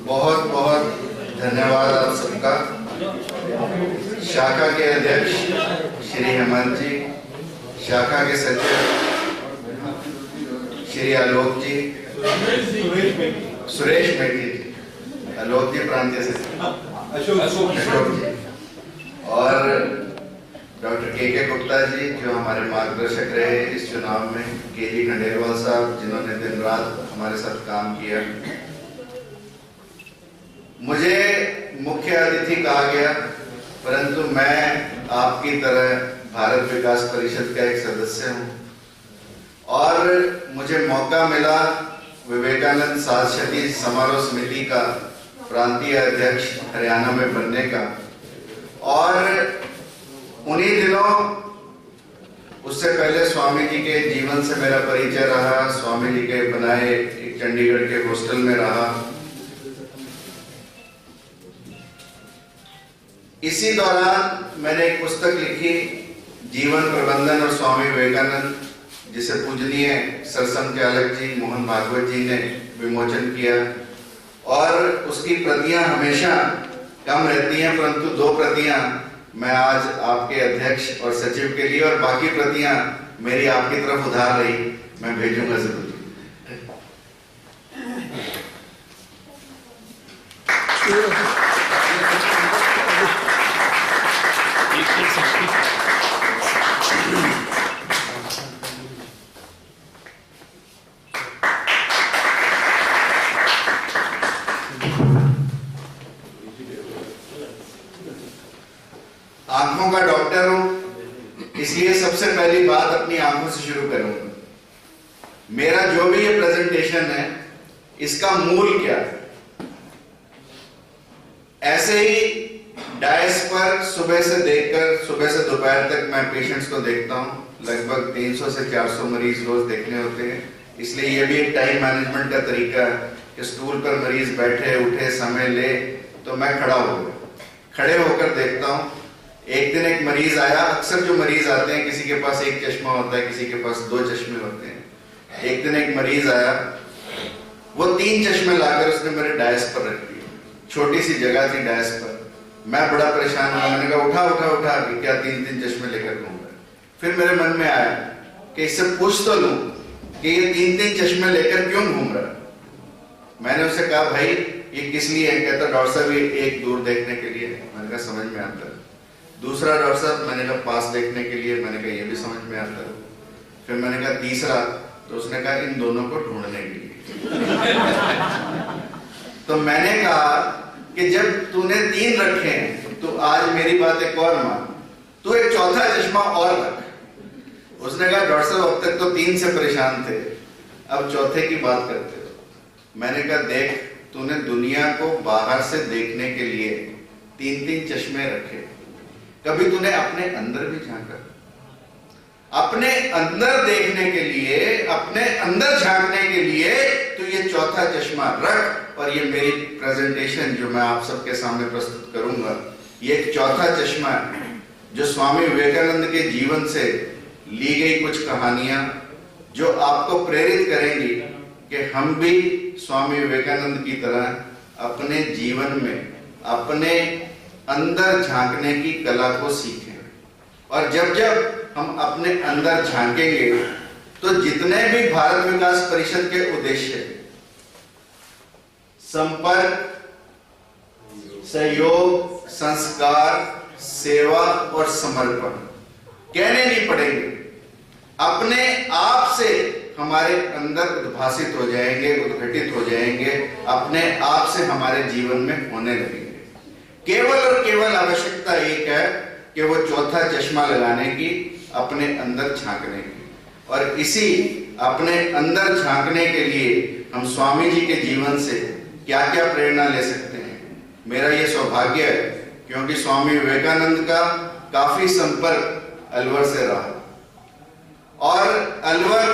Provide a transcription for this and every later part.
बहुत बहुत धन्यवाद आप सबका। शाखा के अध्यक्ष श्री हेमंत जी, शाखा के सचिव श्री आलोक जी, सुरेश मेघी जी, आलोक जी प्रांतीय सचिव, अशोक जी, और डॉक्टर के गुप्ता जी जो हमारे मार्गदर्शक रहे इस चुनाव में, के खंडेलवाल साहब जिन्होंने दिन रात हमारे साथ काम किया। मुझे मुख्य अतिथि कहा गया, परंतु मैं आपकी तरह भारत विकास परिषद का एक सदस्य हूं और मुझे मौका मिला विवेकानंद सातशती समारोह समिति का प्रांतीय अध्यक्ष हरियाणा में बनने का। और उन्हीं दिनों, उससे पहले स्वामी जी के जीवन से मेरा परिचय रहा, स्वामी जी के बनाए एक चंडीगढ़ के हॉस्टल में रहा। इसी दौरान मैंने एक पुस्तक लिखी, जीवन प्रबंधन और स्वामी विवेकानंद, जिसे पूजनीय सरसम चालक जी मोहन भागवत जी ने विमोचन किया। और उसकी प्रतियां हमेशा कम रहती हैं, परंतु 2 प्रतियां मैं आज आपके अध्यक्ष और सचिव के लिए, और बाकी प्रतियां मेरी आपकी तरफ उधार रही, मैं भेजूंगा जरूर। आंखों का डॉक्टर हूं, इसलिए सबसे पहली बात अपनी आंखों से शुरू करूंगा। मेरा जो भी ये प्रेजेंटेशन है, इसका मूल क्या है? ऐसे ही डायस पर सुबह से देखकर सुबह से दोपहर तक मैं पेशेंट्स को देखता हूं। लगभग 300 से 400 मरीज रोज देखने होते हैं, इसलिए ये भी एक टाइम मैनेजमेंट का तरीका है कि स्टूल पर मरीज बैठे उठे समय ले, तो मैं खड़ा हो गया, खड़े होकर देखता हूं। एक दिन एक मरीज आया, अक्सर जो मरीज आते हैं किसी के पास एक चश्मा होता है, किसी के पास 2 चश्मे होते हैं। एक दिन एक मरीज आया, वो 3 चश्मे लाकर उसने मेरे डायस पर रख दिए। छोटी सी जगह थी डायस पर। मैं बड़ा परेशान हुआ, मैंने कहा उठा उठा उठा कि क्या 3-3 चश्मे लेकर घूम रहा है। फिर मेरे मन में आया कि इससे पूछ तो लूं कि ये 3-3 चश्मे लेकर क्यों घूम रहा है। मैंने उसे कहा भाई ये किस लिए है? कहता डॉक्टर साहब ये एक दूर देखने के लिए। मैंने कहा समझ में आता है। दूसरा डॉक्टर साहब, मैंने कहा पास देखने के लिए। मैंने कहा ये भी समझ में आता है। फिर मैंने कहा तीसरा, तो उसने कहा इन दोनों को ढूंढने के लिए। तो मैंने कहा कि जब तूने 3 रखे हैं तो आज मेरी बात एक और मान, तू एक चौथा चश्मा और रख। उसने कहा डॉक्टर साहब अब तक तो 3 से परेशान थे, अब चौथे की बात करते हो। मैंने कहा देख, तूने दुनिया को बाहर से देखने के लिए 3-3 चश्मे रखे, कभी तूने अपने अंदर भी झांका? अपने अंदर देखने के लिए, अपने अंदर झांकने के लिए तो ये चौथा चश्मा रख। और ये मेरी प्रेजेंटेशन जो मैं आप सबके सामने प्रस्तुत करूंगा, ये एक चौथा चश्मा है, जो स्वामी विवेकानंद के जीवन से ली गई कुछ कहानियां जो आपको प्रेरित करेंगी कि हम भी स्वामी विवेकानंद की तरह अपने जीवन में अपने अंदर झांकने की कला को सीखें। और जब जब हम अपने अंदर झांकेंगे तो जितने भी भारत विकास परिषद के उद्देश्य, संपर्क, सहयोग, संस्कार, सेवा और समर्पण कहने नहीं पड़ेंगे, अपने आप से हमारे अंदर उद्भासित हो जाएंगे, उद्घटित हो जाएंगे, अपने आप से हमारे जीवन में होने लगेंगे। केवल और केवल आवश्यकता एक है कि वो चौथा चश्मा लगाने की, अपने अंदर झांकने की। और इसी अपने अंदर झांकने के लिए हम स्वामी जी के जीवन से क्या क्या प्रेरणा ले सकते हैं। मेरा ये सौभाग्य है क्योंकि स्वामी विवेकानंद का काफी संपर्क अलवर से रहा, और अलवर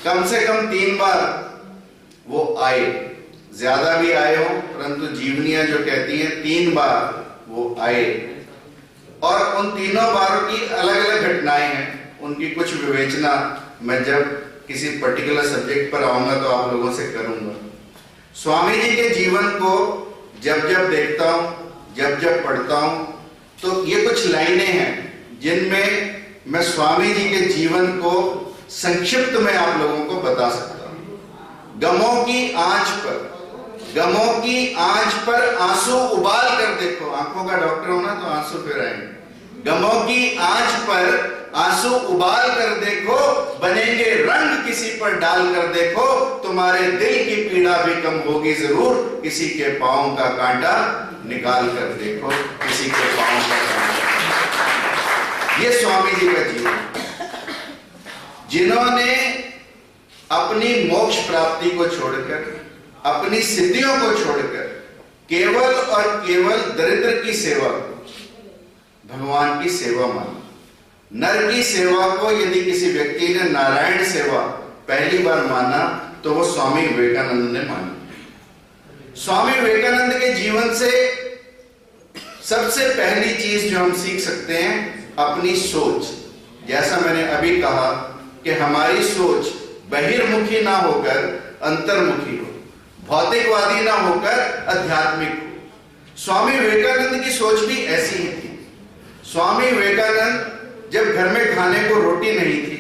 कम से कम 3 बार वो आए, ज्यादा भी आए हो, परंतु जीवनियां जो कहती हैं 3 बार वो आए। और उन तीनों बारों की अलग अलग घटनाएं हैं, उनकी कुछ विवेचना मैं जब किसी पर्टिकुलर सब्जेक्ट पर आऊंगा तो आप लोगों से करूंगा। स्वामी जी के जीवन को जब जब देखता हूं, जब जब पढ़ता हूं, तो ये कुछ लाइनें हैं जिनमें मैं स्वामी जी के जीवन को संक्षिप्त में आप लोगों को बता सकता हूं। गमों की आंच पर आंसू उबाल कर देखो। आंखों का डॉक्टर होना तो आंसू फिर आएंगे। गमों की आंच पर आंसू उबाल कर देखो, बनेंगे रंग किसी पर डाल कर देखो, तुम्हारे दिल की पीड़ा भी कम होगी जरूर, किसी के पांव का कांटा निकाल कर देखो, किसी के पांव का कांटा। ये स्वामी जी का जीवन, जिन्होंने अपनी मोक्ष प्राप्ति को छोड़कर, अपनी सिद्धियों को छोड़कर केवल और केवल दरिद्र की सेवा को भगवान की सेवा माना। नर की सेवा को यदि किसी व्यक्ति ने नारायण सेवा पहली बार माना तो वो स्वामी विवेकानंद ने मानी। स्वामी विवेकानंद के जीवन से सबसे पहली चीज जो हम सीख सकते हैं, अपनी सोच। जैसा मैंने अभी कहा कि हमारी सोच बहिर्मुखी ना होकर अंतर्मुखी हो, भौतिकवादी ना होकर आध्यात्मिक हो। स्वामी विवेकानंद की सोच भी ऐसी ही थी। स्वामी विवेकानंद जब घर में खाने को रोटी नहीं थी,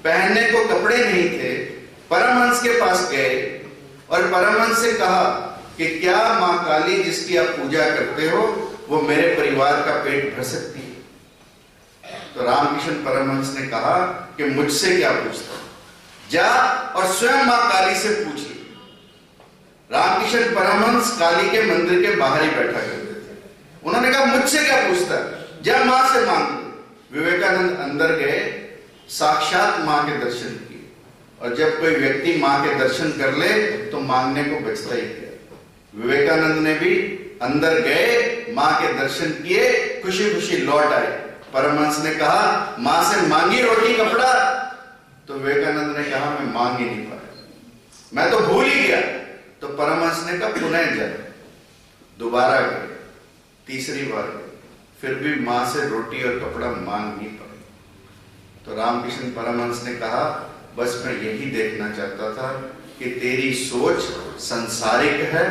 पहनने को कपड़े नहीं थे, परमहंस के पास गए और परमहंस से कहा कि क्या मां काली जिसकी आप पूजा करते हो वो मेरे परिवार का पेट भर सकती है? तो रामकृष्ण परमहंस ने कहा कि मुझसे क्या पूछता, जा और स्वयं मां काली से पूछ ले। रामकृष्ण परमहंस काली के मंदिर के बाहर ही बैठा करते थे। उन्होंने कहा मुझसे क्या पूछता, जा मां से मांग ले। विवेकानंद अंदर गए, साक्षात मां के दर्शन किए। और जब कोई व्यक्ति मां के दर्शन कर ले तो मांगने को बचता ही क्या। विवेकानंद ने भी अंदर गए, मां के दर्शन किए, खुशी खुशी लौट आए। परमहंस ने कहा मां से मांगी रोटी कपड़ा, तो विवेकानंद ने कहा मैं मांग ही नहीं पाया, मैं तो भूल ही गया। तो परमहंस ने कहा पुनः जा। दोबारा गए, तीसरी बार गए, फिर भी मां से रोटी और कपड़ा मांग नहीं पाए। तो रामकृष्ण परमहंस ने कहा बस मैं यही देखना चाहता था कि तेरी सोच संसारिक है,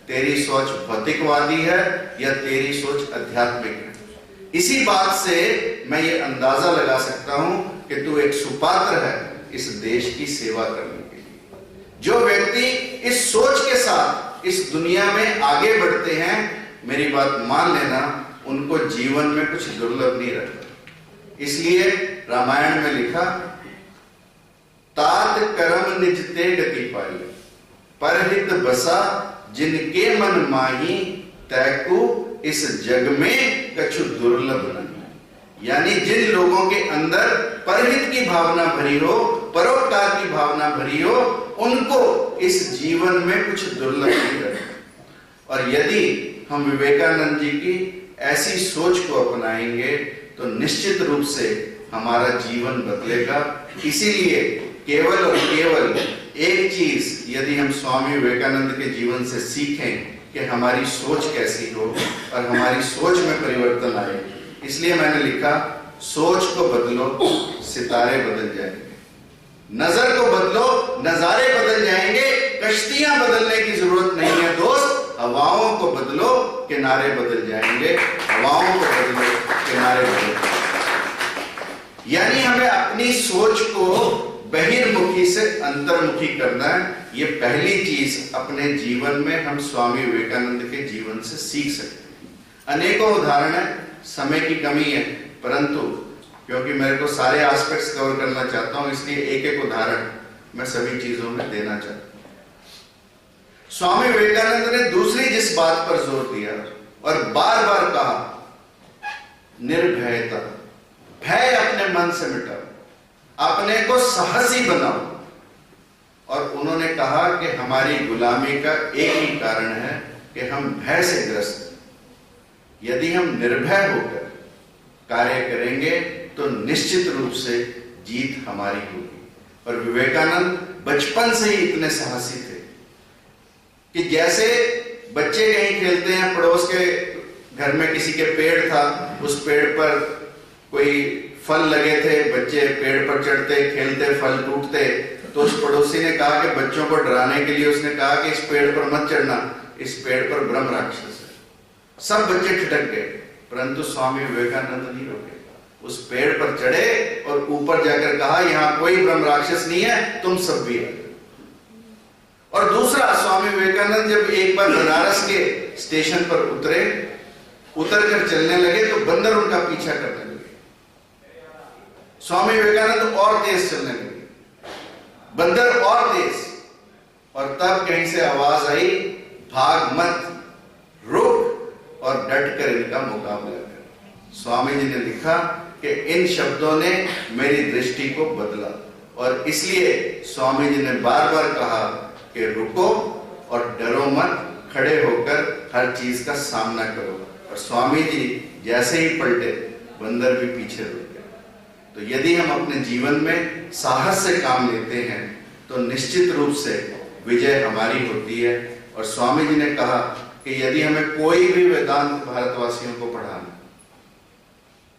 तेरी सोच भौतिकवादी है या तेरी सोच आध्यात्मिक है। इसी बात से मैं ये अंदाजा लगा सकता हूं कि तू एक सुपात्र है इस देश की सेवा करने के लिए। जो व्यक्ति इस सोच के साथ इस दुनिया में आगे बढ़ते हैं, मेरी बात मान लेना, उनको जीवन में कुछ दुर्लभ नहीं रहता। इसलिए रामायण में लिखा, तात कर्म निज ते गति पाई, परहित बसा जिनके मन माही, तैकू इस जग में कछु दुर्लभ नहीं। यानी जिन लोगों के अंदर परहित की भावना भरी हो, परोपकार की भावना भरी हो, उनको इस जीवन में कुछ दुर्लभ नहीं रहता। और यदि हम विवेकानंद जी की ऐसी सोच को अपनाएंगे तो निश्चित रूप से हमारा जीवन बदलेगा। इसीलिए केवल और केवल एक चीज यदि हम स्वामी विवेकानंद के जीवन से सीखें कि हमारी सोच कैसी हो और हमारी सोच में परिवर्तन आए, इसलिए मैंने लिखा सोच को बदलो, सितारे बदल जाएंगे। नजर को बदलो, नजारे बदल जाएंगे। कश्तियां बदलने की जरूरत नहीं है दोस्त, हवाओं को बदलो, किनारे बदल जाएंगे। हवाओं को बदलो, किनारे बदल जाएंगे। यानी हमें अपनी सोच को बहिर्मुखी से अंतर्मुखी करना है। ये पहली चीज अपने जीवन में हम स्वामी विवेकानंद के जीवन से सीख सकते हैं। अनेकों उदाहरण है, समय की कमी है, परंतु क्योंकि मेरे को सारे एस्पेक्ट्स कवर करना चाहता हूं, इसलिए एक एक उदाहरण मैं सभी चीजों में देना चाहता हूं। स्वामी विवेकानंद ने दूसरी जिस बात पर जोर दिया और बार बार कहा, निर्भयता, भय अपने मन से मिटाओ, अपने को साहसी बनाओ। और उन्होंने कहा कि हमारी गुलामी का एक ही कारण है कि हम भय से ग्रस्त हैं। यदि हम निर्भय होकर कार्य करेंगे तो निश्चित रूप से जीत हमारी होगी। और विवेकानंद बचपन से ही इतने साहसी थे कि जैसे बच्चे कहीं खेलते हैं, पड़ोस के घर में किसी के पेड़ था, उस पेड़ पर कोई फल लगे थे, बच्चे पेड़ पर चढ़ते, खेलते, फल टूटते, तो उस पड़ोसी ने कहा कि बच्चों को डराने के लिए उसने कहा कि इस पेड़ पर मत चढ़ना, इस पेड़ पर ब्रह्म राक्षस है। सब बच्चे ठिठक गए, परंतु स्वामी विवेकानंद नहीं रुके। उस पेड़ पर चढ़े और ऊपर जाकर कहा यहां कोई ब्रह्म राक्षस नहीं है, तुम सब भी आ। और दूसरा, स्वामी विवेकानंद जब एक बार बनारस के स्टेशन पर उतर कर चलने लगे तो बंदर उनका पीछा करने लगे। स्वामी विवेकानंद और तेज चलने लगे, बंदर और तेज। और तब कहीं से आवाज आई, भाग मत, रुक और डट कर इनका मुकाबला कर। स्वामी जी ने लिखा कि इन शब्दों ने मेरी दृष्टि को बदला, और इसलिए स्वामी जी ने बार बार कहा कि रुको और डरो मत, खड़े होकर हर चीज का सामना करो। और स्वामी जी जैसे ही पलटे, बंदर भी पीछे रुक गया। तो यदि हम अपने जीवन में साहस से काम लेते हैं तो निश्चित रूप से विजय हमारी होती है। और स्वामी जी ने कहा कि यदि हमें कोई भी वेदांत भारतवासियों को पढ़ाना,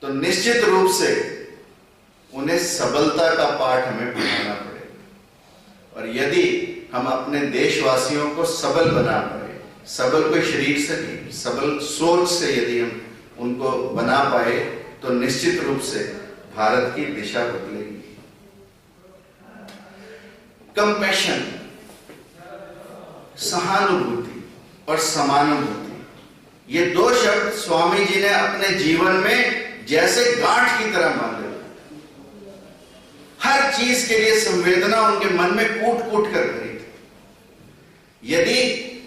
तो निश्चित रूप से उन्हें सबलता का पाठ हमें पढ़ाना पड़ेगा। और यदि हम अपने देशवासियों को सबल बना पाए, सबल कोई शरीर से नहीं, सबल सोच से यदि हम उनको बना पाए, तो निश्चित रूप से भारत की दिशा बदलेगी। कंपैशन, सहानुभूति और समानुभूति, ये दो शब्द स्वामी जी ने अपने जीवन में जैसे गांठ की तरह मान लिया। हर चीज के लिए संवेदना उनके मन में कूट कूट कर भरी थी। यदि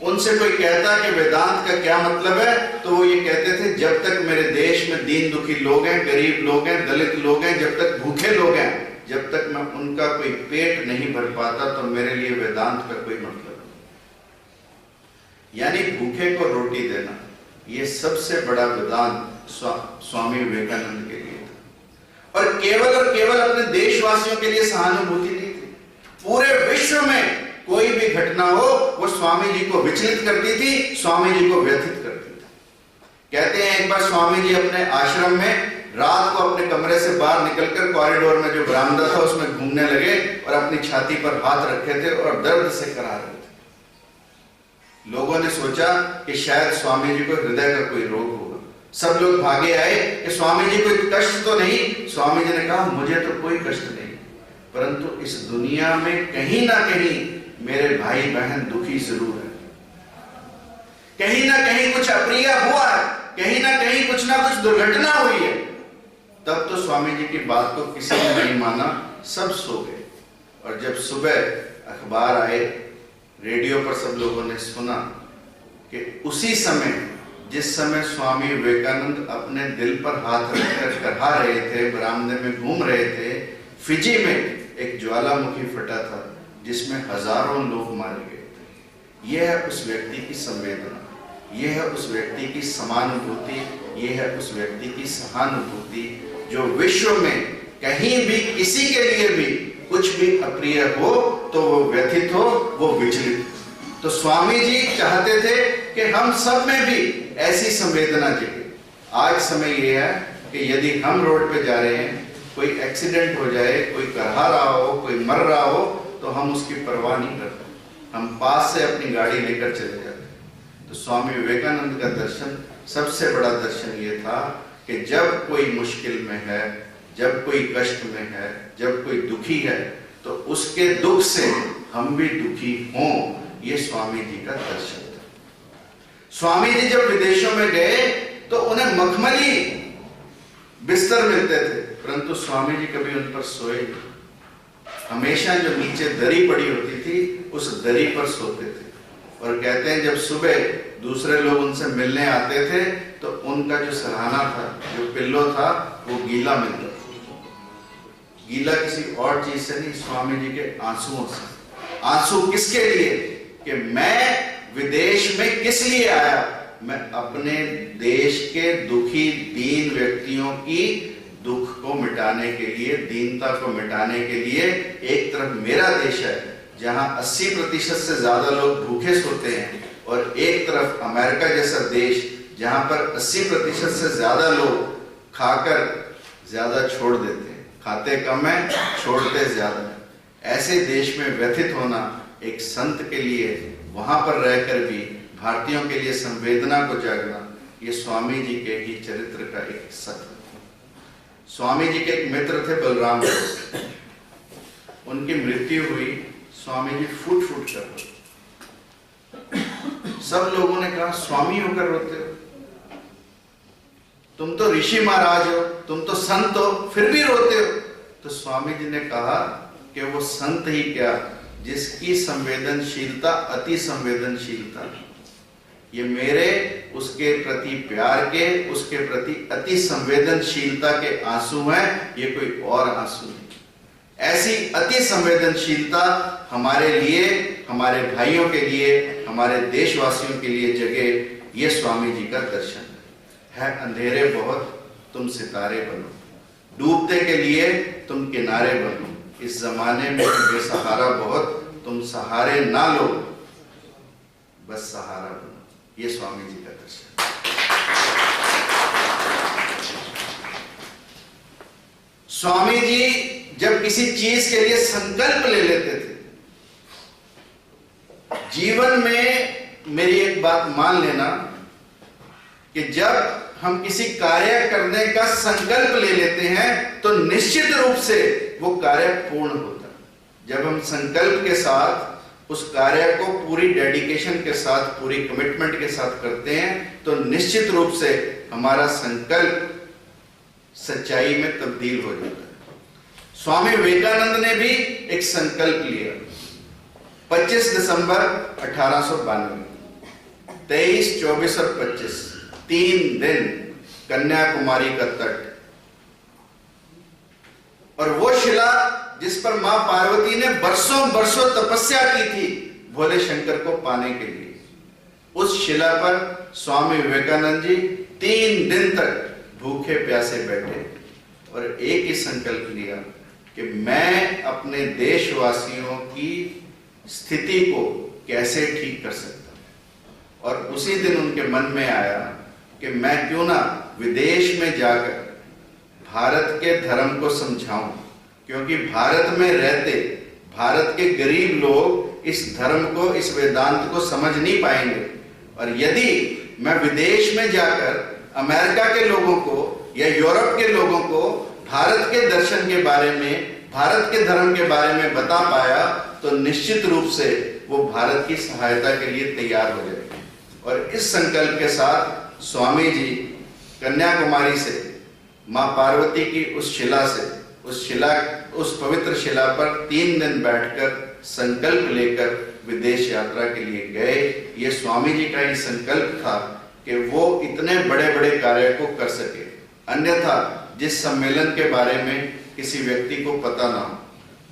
उनसे कोई कहता कि वेदांत का क्या मतलब है, तो वो ये कहते थे, जब तक मेरे देश में दीन दुखी लोग हैं, गरीब लोग हैं, दलित लोग हैं, जब तक भूखे लोग हैं, जब तक मैं उनका कोई पेट नहीं भर पाता, तो मेरे लिए वेदांत का कोई मतलब नहीं। यानी भूखे को रोटी देना, ये सबसे बड़ा वेदांत स्वामी विवेकानंद के लिए था। और केवल अपने देशवासियों के लिए सहानुभूति नहीं थी, पूरे विश्व में कोई भी घटना हो वो स्वामी जी को विचलित करती थी, स्वामी जी को व्यथित करती थी। कहते हैं एक बार स्वामी जी अपने आश्रम में रात को अपने कमरे से बाहर निकलकर कॉरिडोर में जो बरामदा था उसमें घूमने लगे और अपनी छाती पर हाथ रखे थे और दर्द से करा रहे थे। लोगों ने सोचा कि शायद स्वामी जी को हृदय का कोई रोग होगा। सब लोग भागे आए कि स्वामी जी कोई कष्ट तो नहीं। स्वामी जी ने कहा मुझे तो कोई कष्ट नहीं, परंतु इस दुनिया में कहीं ना कहीं मेरे भाई बहन दुखी जरूर है, कहीं ना कहीं कुछ अप्रिय हुआ है, कहीं ना कहीं कुछ ना कुछ दुर्घटना हुई है। तब तो स्वामी जी की बात को किसी ने नहीं माना, सब सो गए। और जब सुबह अखबार आए, रेडियो पर सब लोगों ने सुना कि उसी समय, जिस समय स्वामी विवेकानंद अपने दिल पर हाथ रखकर कहा रहे थे, बरामदे में घूम रहे थे, फिजी में एक ज्वालामुखी फटा था जिसमें हजारों लोग मारे गए थे। यह है उस व्यक्ति की संवेदना, यह है उस व्यक्ति की समानुभूति, यह है उस व्यक्ति की सहानुभूति, जो विश्व में कहीं भी किसी के लिए भी कुछ भी अप्रिय हो तो वो व्यथित हो, वो विचलित हो। तो स्वामी जी चाहते थे कि हम सब में भी ऐसी संवेदना जगे। आज समय यह है कि यदि हम रोड पे जा रहे हैं, कोई एक्सीडेंट हो जाए, कोई करहा रहा हो, कोई मर रहा हो, तो हम उसकी परवाह नहीं करते, हम पास से अपनी गाड़ी लेकर चले जाते। तो स्वामी विवेकानंद का दर्शन, सबसे बड़ा दर्शन ये था कि जब कोई मुश्किल में है, जब कोई कष्ट में है, जब कोई दुखी है, तो उसके दुख से हम भी दुखी हों, ये स्वामी जी का दर्शन था। स्वामी जी जब विदेशों में गए तो उन्हें मखमली बिस्तर मिलते थे, परंतु स्वामी जी कभी उन पर सोए नहीं। हमेशा जो नीचे दरी पड़ी होती थी, उस दरी पर सोते थे। और कहते हैं जब सुबह दूसरे लोग उनसे मिलने आते थे तो उनका जो सराहना था, जो पिल्लो था, वो गीला मिलता था। गीला किसी और चीज से नहीं, स्वामी जी के आंसुओं से। आंसू किसके लिए? कि मैं विदेश में किस लिए आया? मैं अपने देश के दुखी दीन व्यक्तियों की दुख को मिटाने के लिए, दीनता को मिटाने के लिए। एक तरफ मेरा देश है जहां 80% से ज्यादा लोग भूखे सोते हैं, और एक तरफ अमेरिका जैसा देश जहां पर 80% से ज्यादा लोग खाकर ज्यादा छोड़ देते हैं। खाते कम है, छोड़ते ज्यादा है। ऐसे देश में व्यथित होना एक संत के लिए, वहां पर रहकर भी भारतीयों के लिए संवेदना को जागना, ये स्वामी जी के ही चरित्र का एक हिस्सा था। स्वामी जी के एक मित्र थे बलराम दास, उनकी मृत्यु हुई, स्वामी जी फूट फूट कर रोते। सब लोगों ने कहा स्वामी होकर रोते हो, तुम तो ऋषि महाराज हो, तुम तो संत हो, फिर भी रोते हो। तो स्वामी जी ने कहा कि वो संत ही क्या, जिसकी संवेदनशीलता अति संवेदनशीलता, ये मेरे उसके प्रति प्यार के, उसके प्रति अति संवेदनशीलता के आंसू हैं, ये कोई और आंसू नहीं। ऐसी अति संवेदनशीलता हमारे लिए, हमारे भाइयों के लिए, हमारे देशवासियों के लिए जगे, ये स्वामी जी का दर्शन है। अंधेरे बहुत तुम सितारे बनो, डूबते के लिए तुम किनारे बनो, इस जमाने में बेसहारा बहुत, तुम सहारे ना लो, बस सहारा बनो। ये स्वामी जी का दर्शन। स्वामी जी जब किसी चीज के लिए संकल्प ले लेते थे, जीवन में मेरी एक बात मान लेना कि जब हम किसी कार्य करने का संकल्प ले लेते हैं तो निश्चित रूप से वो कार्य पूर्ण होता है। जब हम संकल्प के साथ उस कार्य को पूरी डेडिकेशन के साथ, पूरी कमिटमेंट के साथ करते हैं तो निश्चित रूप से हमारा संकल्प सच्चाई में तब्दील हो जाता है। स्वामी विवेकानंद ने भी एक संकल्प लिया। 25 दिसंबर 1892, 23, 24 और 25, 3 दिन कन्याकुमारी का तट, और वो शिला जिस पर मां पार्वती ने बरसों बरसों तपस्या की थी भोले शंकर को पाने के लिए, उस शिला पर स्वामी विवेकानंद जी 3 दिन तक भूखे प्यासे बैठे और एक ही संकल्प लिया कि मैं अपने देशवासियों की स्थिति को कैसे ठीक कर सकता हूं। और उसी दिन उनके मन में आया कि मैं क्यों ना विदेश में जाकर भारत के धर्म को समझाऊं, क्योंकि भारत में रहते भारत के गरीब लोग इस धर्म को, इस वेदांत को समझ नहीं पाएंगे। और यदि मैं विदेश में जाकर अमेरिका के लोगों को या यूरोप के लोगों को भारत के दर्शन के बारे में, भारत के धर्म के बारे में बता पाया तो निश्चित रूप से वो भारत की सहायता के लिए तैयार हो जाएंगे। और इस संकल्प के साथ स्वामी जी कन्याकुमारी से मां पार्वती की उस शिला से, उस पवित्र शिला पर 3 दिन बैठकर संकल्प लेकर विदेश यात्रा के लिए गए। ये स्वामी जी का ही संकल्प था कि वो इतने बड़े बड़े कार्य को कर सके। अन्यथा जिस सम्मेलन के बारे में किसी व्यक्ति को पता ना हो,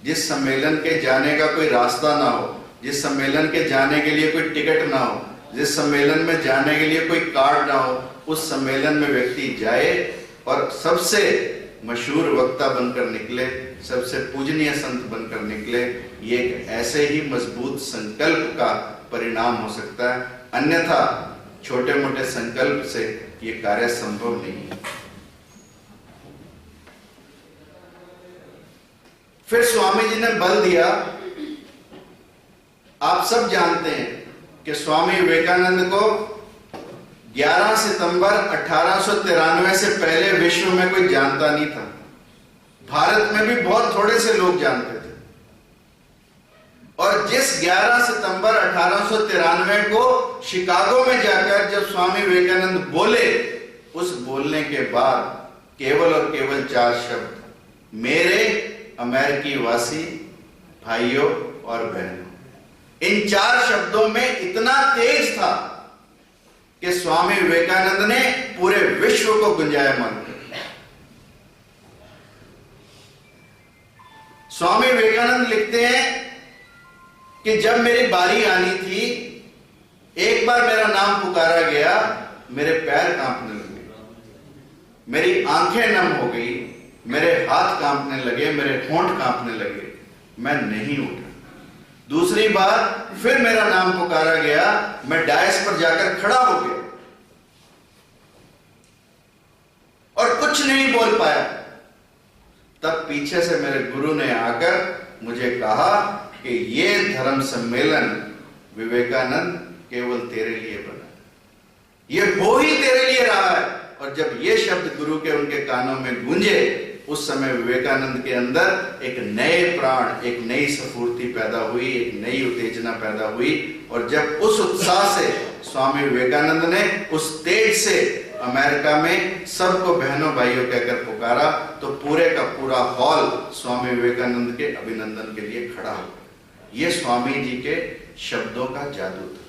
जिस सम्मेलन के जाने का कोई रास्ता ना हो, जिस सम्मेलन के जाने के लिए कोई टिकट ना हो, जिस सम्मेलन में जाने के लिए कोई कार्ड ना हो, उस सम्मेलन में व्यक्ति जाए और सबसे मशहूर वक्ता बनकर निकले, सबसे पूजनीय संत बनकर निकले, ये एक ऐसे ही मजबूत संकल्प का परिणाम हो सकता है। अन्यथा छोटे मोटे संकल्प से ये कार्य संभव नहीं है। फिर स्वामी जी ने बल दिया। आप सब जानते हैं कि स्वामी विवेकानंद को 11 सितंबर 1893 से पहले विश्व में कोई जानता नहीं था। भारत में भी बहुत थोड़े से लोग जानते थे। और जिस 11 सितंबर 1893 को शिकागो में जाकर जब स्वामी विवेकानंद बोले, उस बोलने के बाद केवल और केवल 4 शब्द, मेरे अमेरिकी वासी भाइयों और बहनों, इन 4 शब्दों में इतना तेज था कि स्वामी विवेकानंद ने पूरे विश्व को गुंजायमान किया। स्वामी विवेकानंद लिखते हैं कि जब मेरी बारी आनी थी, एक बार मेरा नाम पुकारा गया, मेरे पैर कांपने लगे, मेरी आंखें नम हो गई, मेरे हाथ कांपने लगे, मेरे होंठ कांपने लगे, मैं नहीं उठा। दूसरी बार फिर मेरा नाम पुकारा गया, मैं डायस पर जाकर खड़ा हो गया और कुछ नहीं बोल पाया। तब पीछे से मेरे गुरु ने आकर मुझे कहा कि ये धर्म सम्मेलन विवेकानंद केवल तेरे लिए बना, ये हो ही तेरे लिए रहा है। और जब ये शब्द गुरु के उनके कानों में गूंजे, उस समय विवेकानंद के अंदर एक नए प्राण, एक नई स्फूर्ति पैदा हुई, एक नई उत्तेजना पैदा हुई। और जब उस उत्साह से स्वामी विवेकानंद ने उस तेज से अमेरिका में सबको बहनों भाइयों कहकर पुकारा, तो पूरे का पूरा हॉल स्वामी विवेकानंद के अभिनंदन के लिए खड़ा हो गया। ये स्वामी जी के शब्दों का जादू था।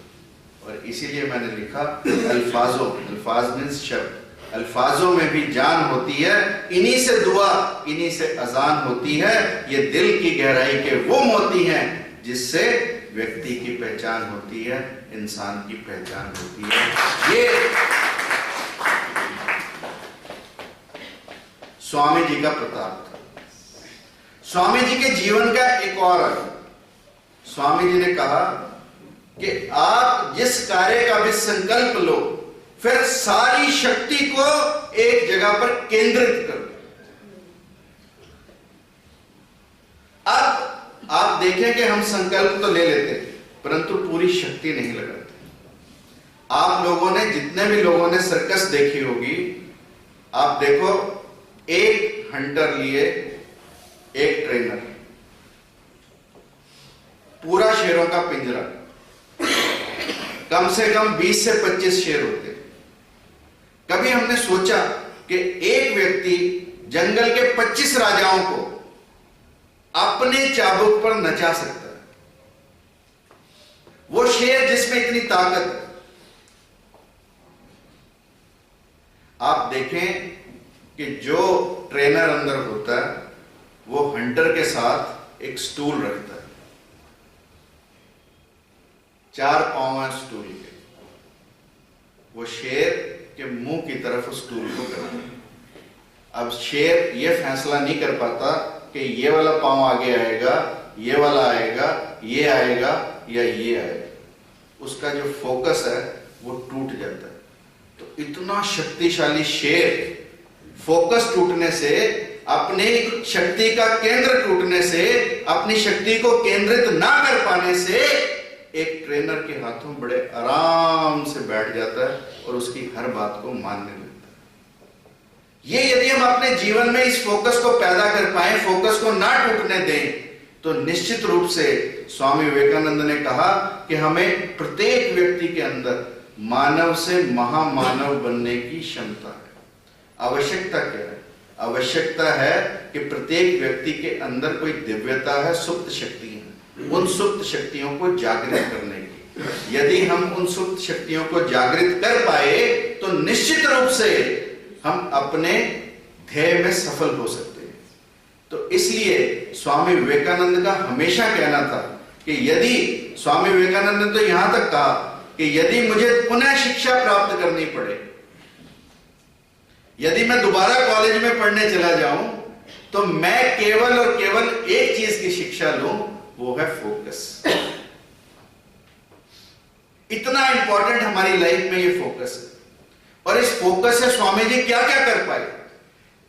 और इसीलिए मैंने लिखा अल्फाजों, अल्फाज मीन्स शब्द, अल्फाजों में भी जान होती है, इन्हीं से दुआ, इन्हीं से अजान होती है। ये दिल की गहराई के वो मोती हैं जिससे व्यक्ति की पहचान होती है, इंसान की पहचान होती है। ये स्वामी जी का प्रताप था। स्वामी जी के जीवन का एक और अर्थ, स्वामी जी ने कहा कि आप जिस कार्य का भी संकल्प लो, फिर सारी शक्ति को एक जगह पर केंद्रित करो। अब आप देखें कि हम संकल्प तो ले लेते हैं, परंतु पूरी शक्ति नहीं लगाते। आप लोगों ने, जितने भी लोगों ने सर्कस देखी होगी, आप देखो, एक हंटर लिए एक ट्रेनर, पूरा शेरों का पिंजरा, कम से कम 20 से 25 शेर होते। कभी हमने सोचा कि एक व्यक्ति जंगल के 25 राजाओं को अपने चाबुक पर नचा सकता है? वो शेर जिसमें इतनी ताकत है। आप देखें कि जो ट्रेनर अंदर होता है, वो हंटर के साथ एक स्टूल रखता है, 4 पांव स्टूल के, वो शेर के मुंह की तरफ उस स्टूल को करता है। अब शेर ये फैसला नहीं कर पाता कि ये वाला पांव आगे आएगा, ये वाला आएगा, ये आएगा या ये आएगा। उसका जो फोकस है वो टूट जाता है। तो इतना शक्तिशाली शेर, फोकस टूटने से, अपनी शक्ति का केंद्र टूटने से, अपनी शक्ति को केंद्रित ना कर पाने से एक ट्रेनर के हाथों बड़े आराम से बैठ जाता है और उसकी हर बात को मानने लगता है। ये यदि हम अपने जीवन में इस फोकस को पैदा कर पाए, फोकस को ना टूटने दें, तो निश्चित रूप से स्वामी विवेकानंद ने कहा कि हमें प्रत्येक व्यक्ति के अंदर मानव से महामानव बनने की क्षमता है। आवश्यकता क्या है? आवश्यकता है कि प्रत्येक व्यक्ति के अंदर कोई दिव्यता है, सुप्त शक्ति है, उन सुप्त शक्तियों को जागृत करने की। यदि हम उन सुप्त शक्तियों को जागृत कर पाए तो निश्चित रूप से हम अपने ध्येय में सफल हो सकते हैं। तो इसलिए स्वामी विवेकानंद का हमेशा कहना था कि यदि, स्वामी विवेकानंद ने तो यहां तक कहा कि यदि मुझे पुनः शिक्षा प्राप्त करनी पड़े, यदि मैं दोबारा कॉलेज में पढ़ने चला जाऊं, तो मैं केवल और केवल एक चीज की शिक्षा लूं, वो है फोकस। इतना इंपॉर्टेंट हमारी लाइफ में ये फोकस है। और इस फोकस से स्वामी जी क्या क्या कर पाए?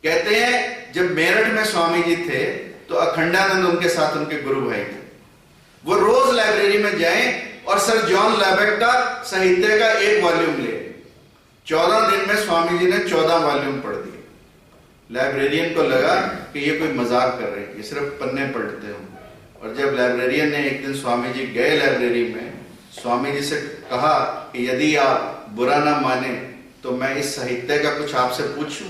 कहते हैं जब मेरठ में स्वामी जी थे तो अखंडानंद उनके साथ उनके गुरु भाई थे। वो रोज लाइब्रेरी में जाएं और सर जॉन लैबेक का साहित्य का एक वॉल्यूम ले। 14 दिन में स्वामी जी ने 14 वॉल्यूम पढ़ दिए। लाइब्रेरियन को लगा कि ये कोई मजाक कर रहे हैं, ये सिर्फ पन्ने पढ़ते होंगे। और जब लाइब्रेरियन ने एक दिन, स्वामी जी गए लाइब्रेरी में, स्वामी जी से कहा कि यदि आप बुरा ना माने तो मैं इस साहित्य का कुछ आपसे पूछूं।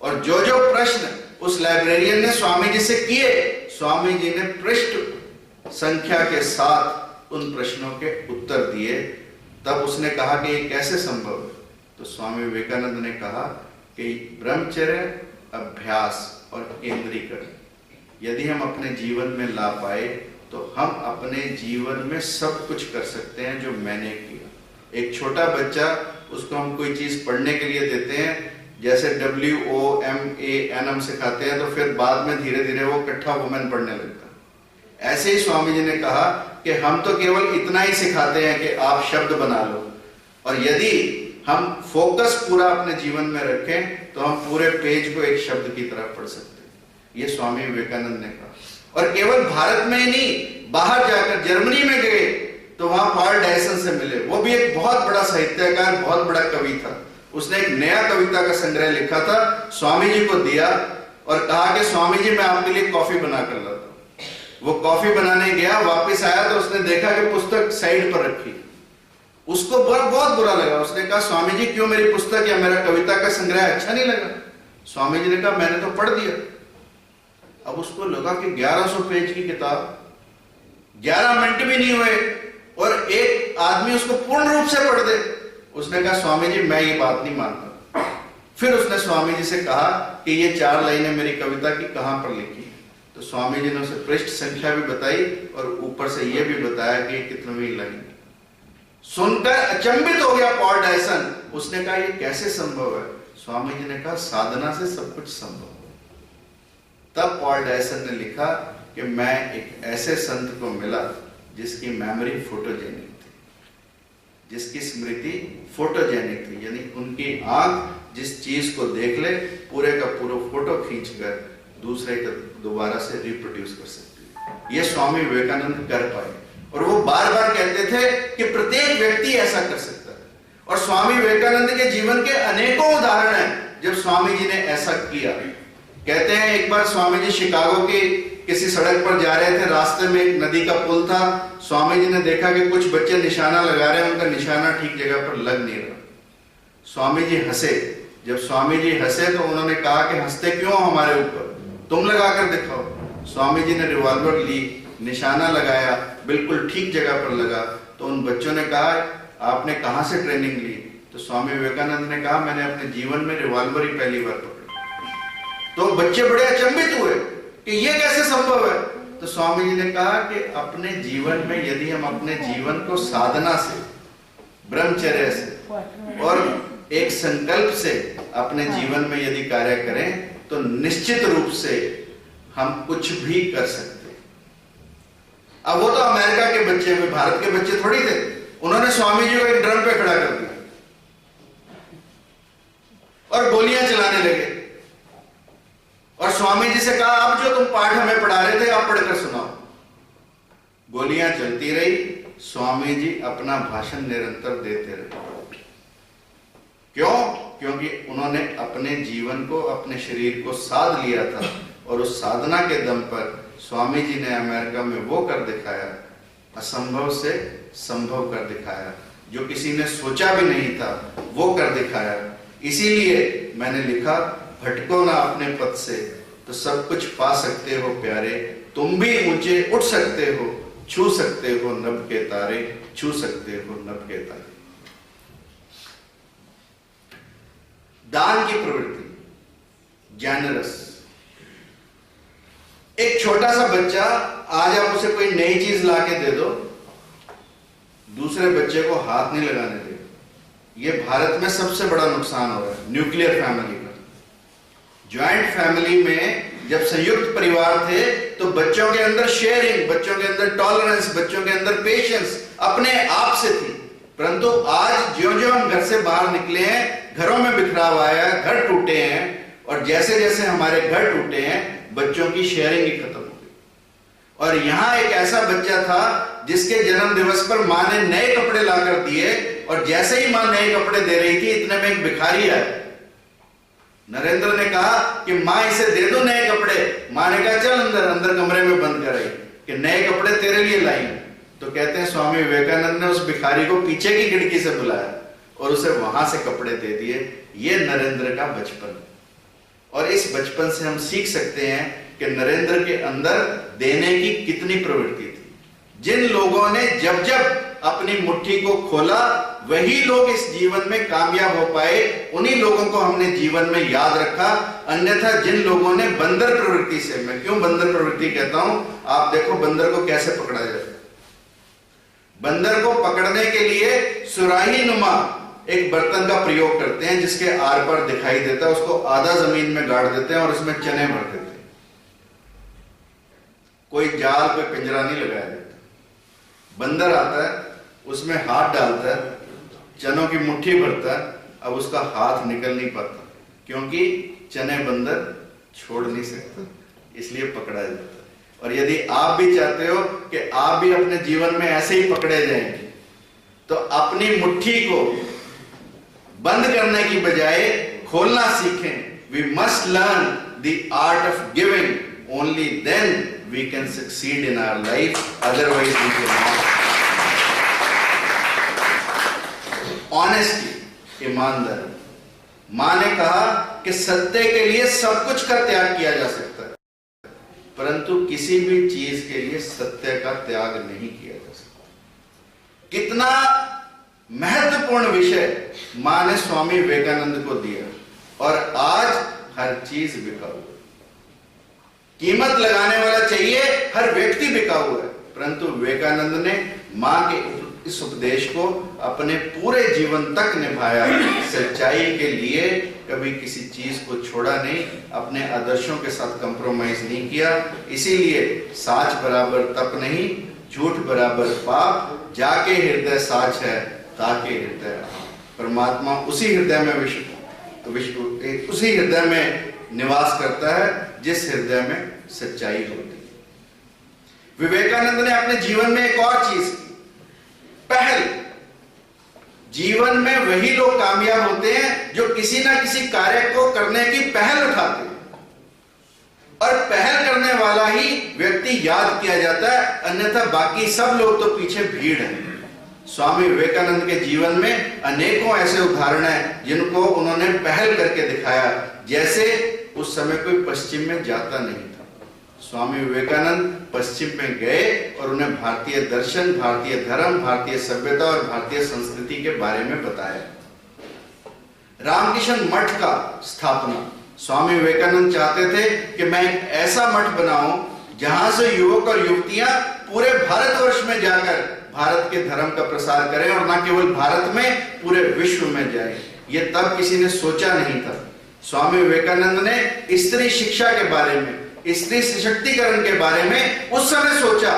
और जो जो प्रश्न उस लाइब्रेरियन ने स्वामी जी से किए, स्वामी जी ने पृष्ठ संख्या के साथ उन प्रश्नों के उत्तर दिए। तब उसने कहा कि ये कैसे संभव है? तो स्वामी विवेकानंद ने कहा कि ब्रह्मचर्य, अभ्यास और केंद्रीकरण यदि हम अपने जीवन में ला पाए तो हम अपने जीवन में सब कुछ कर सकते हैं जो मैंने किया। एक छोटा बच्चा, उसको हम कोई चीज पढ़ने के लिए देते हैं, जैसे WOMANM सिखाते हैं, तो फिर बाद में धीरे धीरे वो इकट्ठा वुमेन पढ़ने लगता है। ऐसे ही स्वामी जी ने कहा कि हम तो केवल इतना ही सिखाते हैं कि आप शब्द बना लो, और यदि हम फोकस पूरा अपने जीवन में रखें तो हम पूरे पेज को एक शब्द की तरह पढ़ सकते हैं। ये स्वामी विवेकानंद ने कहा। और केवल भारत में ही नहीं, बाहर जाकर जर्मनी में गए तो वहां पॉल डायसन से मिले। वो भी एक बहुत बड़ा साहित्यकार, बहुत बड़ा कवि था। उसने एक नया कविता का संग्रह लिखा था, स्वामी जी को दिया और कहा कि स्वामी जी मैं आपके लिए कॉफी बना कर लाता हूं। वो कॉफी बनाने गया, वापस आया तो उसने देखा कि पुस्तक साइड पर रखी। उसको बहुत बुरा लगा। उसने कहा स्वामी जी क्यों मेरी पुस्तक या मेरा कविता का संग्रह अच्छा नहीं लगा? स्वामी जी ने कहा मैंने तो पढ़ दिया। अब उसको लगा कि 1100 पेज की किताब, 11 मिनट भी नहीं हुए और एक आदमी उसको पूर्ण रूप से पढ़ दे। उसने कहा स्वामी जी मैं ये बात नहीं मानता। फिर उसने स्वामी जी से कहा कि ये 4 लाइनें मेरी कविता की कहां पर लिखी है? तो स्वामी जी ने उसे पृष्ठ संख्या भी बताई और ऊपर से यह भी बताया कि कितनी लाइन। सुनकर अचंभित हो गया पॉल डायसन। उसने कहा ये कैसे संभव है? स्वामी जी ने कहा साधना से सब कुछ संभव है। तब पॉल डायसन ने लिखा कि मैं एक ऐसे संत को मिला जिसकी मेमोरी फोटोजेनिक थी, जिसकी स्मृति फोटोजेनिक थी, यानी उनकी आंख जिस चीज को देख ले पूरे का पूरा फोटो खींचकर दूसरे को दोबारा से रिप्रोड्यूस कर सकती है। ये स्वामी विवेकानंद कर पाए और वो बार बार कहते थे कि प्रत्येक व्यक्ति ऐसा कर सकता है। और स्वामी विवेकानंद के जीवन के अनेकों उदाहरण हैं जब स्वामी जी ने ऐसा किया। कहते हैं एक बार स्वामी जी शिकागो की किसी सड़क पर जा रहे थे, रास्ते में एक नदी का पुल था। स्वामी जी ने देखा कि कुछ बच्चे निशाना लगा रहे हैं, उनका निशाना ठीक जगह पर लग नहीं रहा। स्वामी जी हंसे। जब स्वामी जी हंसे तो उन्होंने कहा कि हंसते क्यों हमारे ऊपर, तुम लगा कर दिखाओ। स्वामी जी ने रिवॉल्वर ली, निशाना लगाया, बिल्कुल ठीक जगह पर लगा। तो उन बच्चों ने कहा आपने कहां से ट्रेनिंग ली? तो स्वामी विवेकानंद ने कहा मैंने अपने जीवन में रिवॉल्वर ही पहली बार पकड़ा। तो बच्चे बड़े अचंभित हुए कि ये कैसे संभव है? तो स्वामी जी ने कहा कि अपने जीवन में यदि हम अपने जीवन को साधना से, ब्रह्मचर्य से और एक संकल्प से अपने जीवन में यदि कार्य करें तो निश्चित रूप से हम कुछ भी कर सकते हैं। अब वो तो अमेरिका के बच्चे हुए, भारत के बच्चे थोड़ी थे। उन्होंने स्वामी जी को एक ड्रम पे खड़ा कर दिया और गोलियां चलाने लगे और स्वामी जी से कहा अब जो तुम पाठ हमें पढ़ा रहे थे आप पढ़कर सुनाओ। गोलियां चलती रही, स्वामी जी अपना भाषण निरंतर देते रहे। क्यों? क्योंकि उन्होंने अपने जीवन को, अपने शरीर को साध लिया था और उस साधना के दम पर स्वामी जी ने अमेरिका में वो कर दिखाया, असंभव से संभव कर दिखाया, जो किसी ने सोचा भी नहीं था वो कर दिखाया। इसीलिए मैंने लिखा भटको ना अपने पथ से तो सब कुछ पा सकते हो प्यारे, तुम भी ऊंचे उठ सकते हो, छू सकते हो नभ के तारे, छू सकते हो नभ के तारे। दान की प्रवृत्ति, जनरस। एक छोटा सा बच्चा, आज आप उसे कोई नई चीज लाके दे दो, दूसरे बच्चे को हाथ नहीं लगाने देगा। यह भारत में सबसे बड़ा नुकसान हो रहा है न्यूक्लियर फैमिली का। ज्वाइंट फैमिली में जब संयुक्त परिवार थे तो बच्चों के अंदर शेयरिंग, बच्चों के अंदर टॉलरेंस, बच्चों के अंदर पेशेंस अपने आप से थी। परंतु आज ज्यों-ज्यों हम घर से बाहर निकले हैं, घरों में बिखराव आया है, घर टूटे हैं और जैसे जैसे हमारे घर टूटे हैं बच्चों की शेयरिंग ही खत्म हो गई। और यहां एक ऐसा बच्चा था जिसके जन्म दिवस पर मां ने नए कपड़े लाकर दिए और जैसे ही मां नए कपड़े दे रही थी इतने में एक भिखारी आया। नरेंद्र ने कहा कि मां इसे दे दो नए कपड़े। मां ने कहा चल अंदर, अंदर कमरे में बंद कर आई कि नए कपड़े तेरे लिए लाई। तो कहते हैं स्वामी विवेकानंद ने उस भिखारी को पीछे की खिड़की से बुलाया और उसे वहां से कपड़े दे दिए। ये नरेंद्र का बचपन। और इस बचपन से हम सीख सकते हैं कि नरेंद्र के अंदर देने की कितनी प्रवृत्ति थी। जिन लोगों ने जब जब अपनी मुट्ठी को खोला वही लोग इस जीवन में कामयाब हो पाए, उन्हीं लोगों को हमने जीवन में याद रखा। अन्यथा जिन लोगों ने बंदर प्रवृत्ति से, मैं क्यों बंदर प्रवृत्ति कहता हूं, आप देखो बंदर को कैसे पकड़ा जाता है। बंदर को पकड़ने के लिए सुराही नुमा एक बर्तन का प्रयोग करते हैं जिसके आर पार दिखाई देता है, उसको आधा जमीन में गाड़ देते हैं और उसमें चने भर देते हैं। कोई जाल पे पिंजरा नहीं लगाया देता। बंदर आता है, उसमें हाथ डालता है, चनों की मुट्ठी भरता है, अब उसका हाथ निकल नहीं पाता क्योंकि चने बंदर छोड़ नहीं सकता, इसलिए पकड़ा जाता है। और यदि आप भी चाहते हो कि आप भी अपने जीवन में ऐसे ही पकड़े जाएंगे, तो अपनी मुट्ठी को बंद करने की बजाय खोलना सीखें। We must learn the art of giving. Only then we can succeed in our life. Otherwise we cannot. Honesty, ईमानदार। मां ने कहा कि सत्य के लिए सब कुछ का त्याग किया जा सकता है, परंतु किसी भी चीज के लिए सत्य का त्याग नहीं किया जा सकता। कितना महत्वपूर्ण विषय मां ने स्वामी विवेकानंद को दिया, और आज हर चीज बिका हुआ है। कीमत लगाने वाला चाहिए, हर व्यक्ति बिका हुआ है, परंतु विवेकानंद ने मां के इस उपदेश को अपने पूरे जीवन तक निभाया। सच्चाई के लिए कभी किसी चीज को छोड़ा नहीं, अपने आदर्शों के साथ कंप्रोमाइज नहीं किया। इसीलिए साच बराबर तप नहीं, झूठ बराबर पाप, जाके हृदय साच है ताके हृदय। परमात्मा उसी हृदय में उसी हृदय में निवास करता है जिस हृदय में सच्चाई होती है। विवेकानंद ने अपने जीवन में एक और चीज की, पहल। जीवन में वही लोग कामयाब होते हैं जो किसी ना किसी कार्य को करने की पहल उठाते हैं, और पहल करने वाला ही व्यक्ति याद किया जाता है, अन्यथा बाकी सब लोग तो पीछे भीड़ है। स्वामी विवेकानंद के जीवन में अनेकों ऐसे उदाहरण हैं जिनको उन्होंने पहल करके दिखाया। जैसे उस समय कोई पश्चिम में जाता नहीं था, स्वामी विवेकानंद पश्चिम में गए और उन्हें भारतीय दर्शन, भारतीय धर्म, भारतीय सभ्यता और भारतीय संस्कृति के बारे में बताया। रामकृष्ण मठ का स्थापना, स्वामी विवेकानंद चाहते थे कि मैं एक ऐसा मठ बनाऊं जहां से युवक और युवतियां पूरे भारतवर्ष में जाकर भारत के धर्म का प्रसार करें, और न केवल भारत में पूरे विश्व में जाए। यह तब किसी ने सोचा नहीं था। स्वामी विवेकानंद ने स्त्री शिक्षा के बारे में, स्त्री सशक्तिकरण के बारे में उस समय सोचा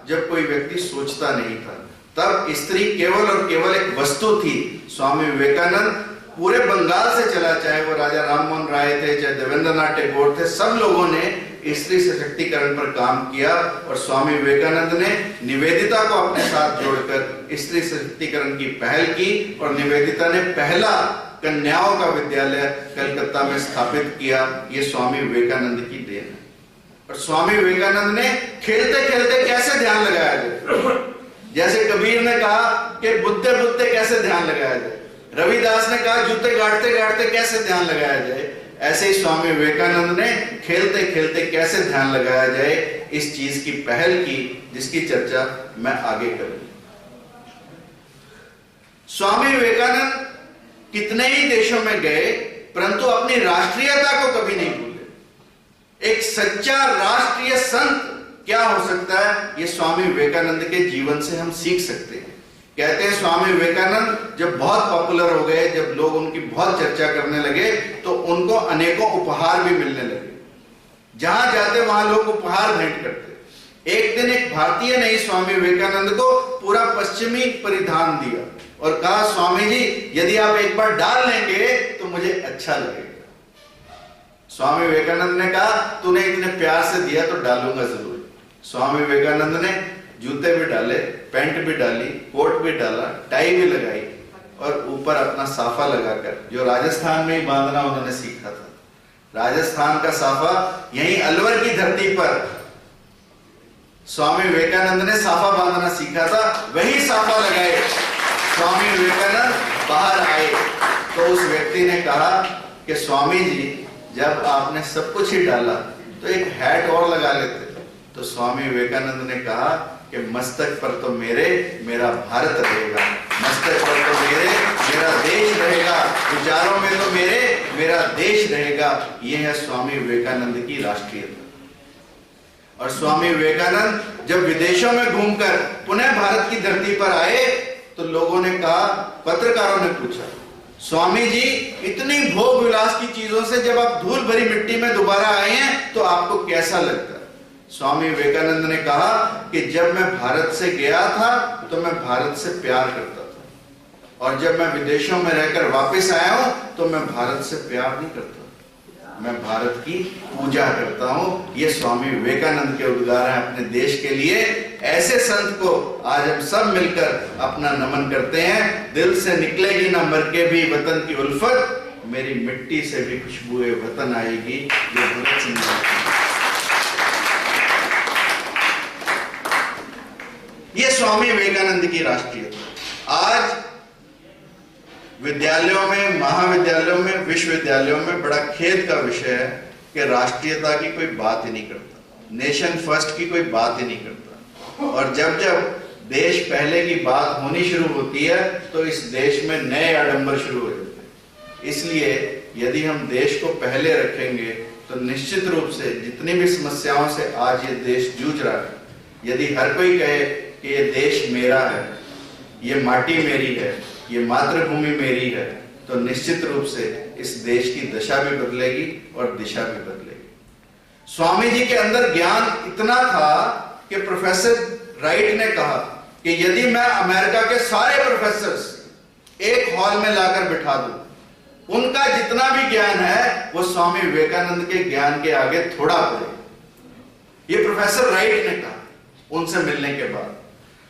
जब कोई व्यक्ति सोचता नहीं था। तब स्त्री केवल और केवल एक वस्तु थी। स्वामी विवेकानंद पूरे बंगाल से चला, चाहे वो राजा राममोहन राय थे, चाहे देवेंद्रनाथ टैगोर थे, सब लोगों ने स्त्री सशक्तिकरण पर काम किया, और स्वामी विवेकानंद ने निवेदिता को अपने साथ जोड़कर स्त्री सशक्तिकरण की पहल की, और निवेदिता ने पहला कन्याओं का विद्यालय कलकत्ता में स्थापित किया। ये स्वामी विवेकानंद की देन है। और स्वामी विवेकानंद ने खेलते खेलते कैसे ध्यान लगाया जाए, जैसे कबीर ने कहा कि बुद्धे बुद्धे कैसे ध्यान लगाया जाए, रविदास ने कहा जूते गाड़ते गाड़ते कैसे ध्यान लगाया जाए, ऐसे ही स्वामी विवेकानंद ने खेलते खेलते कैसे ध्यान लगाया जाए, इस चीज की पहल की, जिसकी चर्चा मैं आगे करूंगा। स्वामी विवेकानंद कितने ही देशों में गए, परंतु अपनी राष्ट्रीयता को कभी नहीं भूले। एक सच्चा राष्ट्रीय संत क्या हो सकता है, ये स्वामी विवेकानंद के जीवन से हम सीख सकते हैं। कहते हैं स्वामी विवेकानंद जब बहुत पॉपुलर हो गए, जब लोग उनकी बहुत चर्चा करने लगे, तो उनको अनेकों उपहार भी मिलने लगे। जहां जाते वहां लोग उपहार भेंट करते। एक दिन एक भारतीय ने स्वामी विवेकानंद को पूरा पश्चिमी परिधान दिया और कहा, स्वामी जी यदि आप एक बार डाल लेंगे तो मुझे अच्छा लगेगा। स्वामी विवेकानंद ने कहा, तूने इतने प्यार से दिया तो डालूंगा जरूर। स्वामी विवेकानंद ने जूते भी डाले, पैंट भी डाली, कोट भी डाला, टाई भी लगाई, और ऊपर अपना साफा लगाकर, जो राजस्थान में ही बांधना उन्होंने सीखा था, राजस्थान का साफा, यहीं अलवर की धरती पर स्वामी विवेकानंद ने साफा बांधना सीखा था, वही साफा लगाए। स्वामी विवेकानंद बाहर आए तो उस व्यक्ति ने कहा कि स्वामी जी जब आपने सब कुछ ही डाला तो एक हैट और लगा लेते। तो स्वामी विवेकानंद ने कहा कि मस्तक पर तो मेरा भारत रहेगा, मस्तक पर तो मेरा देश रहेगा, विचारों में तो मेरा देश रहेगा। यह है स्वामी विवेकानंद की राष्ट्रीयता। और स्वामी विवेकानंद जब विदेशों में घूमकर पुनः भारत की धरती पर आए तो लोगों ने कहा, पत्रकारों ने पूछा, स्वामी जी इतनी भोग विलास की चीजों से जब आप धूल भरी मिट्टी में दोबारा आए हैं तो आपको कैसा लगता है? स्वामी विवेकानंद ने कहा कि जब मैं भारत से गया था तो मैं भारत से प्यार करता था, और जब मैं विदेशों में रहकर वापस आया हूं तो मैं भारत से प्यार नहीं करता। मैं भारत की पूजा करता हूं। ये स्वामी विवेकानंद के उद्गार हैं अपने देश के लिए। ऐसे संत को आज हम सब मिलकर अपना नमन करते हैं। दिल से निकलेगी ना मर के भी वतन की उल्फत, मेरी मिट्टी से भी खुशबुए वतन आएगी। ये भगत सिंह, ये स्वामी विवेकानंद की राष्ट्रीयता। आज विद्यालयों में, महाविद्यालयों में, विश्वविद्यालयों में बड़ा खेद का विषय है कि राष्ट्रीयता की कोई बात ही नहीं करता, नेशन फर्स्ट की कोई बात ही नहीं करता। और जब जब देश पहले की बात होनी शुरू होती है तो इस देश में नए आडंबर शुरू हो जाते हैं। इसलिए यदि हम देश को पहले रखेंगे तो निश्चित रूप से जितनी भी समस्याओं से आज ये देश जूझ रहा है, यदि हर कोई कहे कि ये देश मेरा है, ये माटी मेरी है, ये मातृभूमि मेरी है, तो निश्चित रूप से इस देश की दशा भी बदलेगी और दिशा भी बदलेगी। स्वामी जी के अंदर ज्ञान इतना था कि प्रोफेसर राइट ने कहा कि यदि मैं अमेरिका के सारे प्रोफेसर्स एक हॉल में लाकर बिठा दूं, उनका जितना भी ज्ञान है वो स्वामी विवेकानंद के ज्ञान के आगे थोड़ा पड़े। ये प्रोफेसर राइट ने कहा उनसे मिलने के बाद।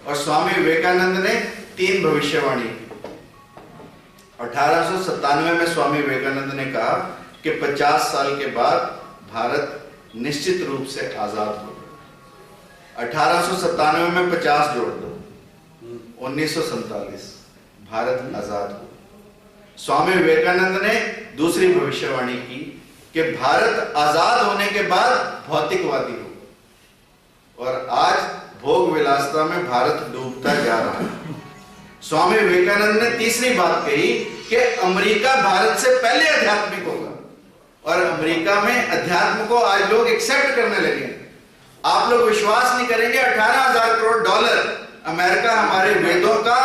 और स्वामी विवेकानंद ने 3 भविष्यवाणी की। 1897 में स्वामी विवेकानंद ने कहा कि 50 साल के बाद भारत निश्चित रूप से आजाद होगा। 1897 में 50 जोड़ दो, 1947 भारत आजाद होगा। स्वामी विवेकानंद ने दूसरी भविष्यवाणी की कि भारत आजाद होने के बाद भौतिकवादी होगा। और आज भोग विलासता में भारत डूबता जा रहा है। स्वामी विवेकानंद ने तीसरी बात कही कि अमेरिका भारत से पहले आध्यात्मिक होगा, और अमेरिका में अध्यात्म को आज लोग एक्सेप्ट करने लगे। आप लोग विश्वास नहीं करेंगे, 18,000 करोड़ डॉलर अमेरिका हमारे वेदों का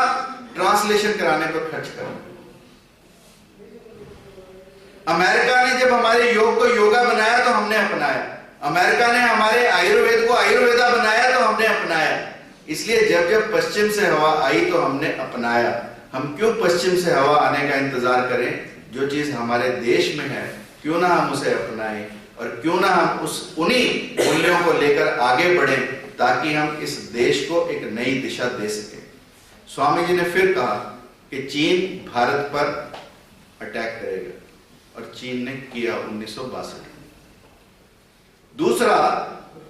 ट्रांसलेशन कराने पर खर्च कर। अमेरिका ने जब हमारे योग को योगा बनाया तो हमने अपनाया। अमेरिका ने हमारे आयुर्वेद को आयुर्वेदा बनाया तो हमने अपनाया। इसलिए जब जब पश्चिम से हवा आई तो हमने अपनाया। हम क्यों पश्चिम से हवा आने का इंतजार करें? जो चीज हमारे देश में है क्यों ना हम उसे अपनाएं, और क्यों ना हम उन्हीं मूल्यों को लेकर आगे बढ़ें ताकि हम इस देश को एक नई दिशा दे सकें। स्वामी जी ने फिर कहा कि चीन भारत पर अटैक करेगा, और चीन ने किया 1962 में। दूसरा,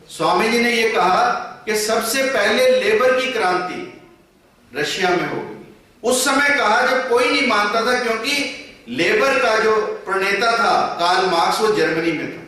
स्वामी जी ने यह कहा कि सबसे पहले लेबर की क्रांति रशिया में होगी। उस समय कहा जब कोई नहीं मानता था, क्योंकि लेबर का जो प्रणेता था कार्ल मार्क्स वो जर्मनी में था।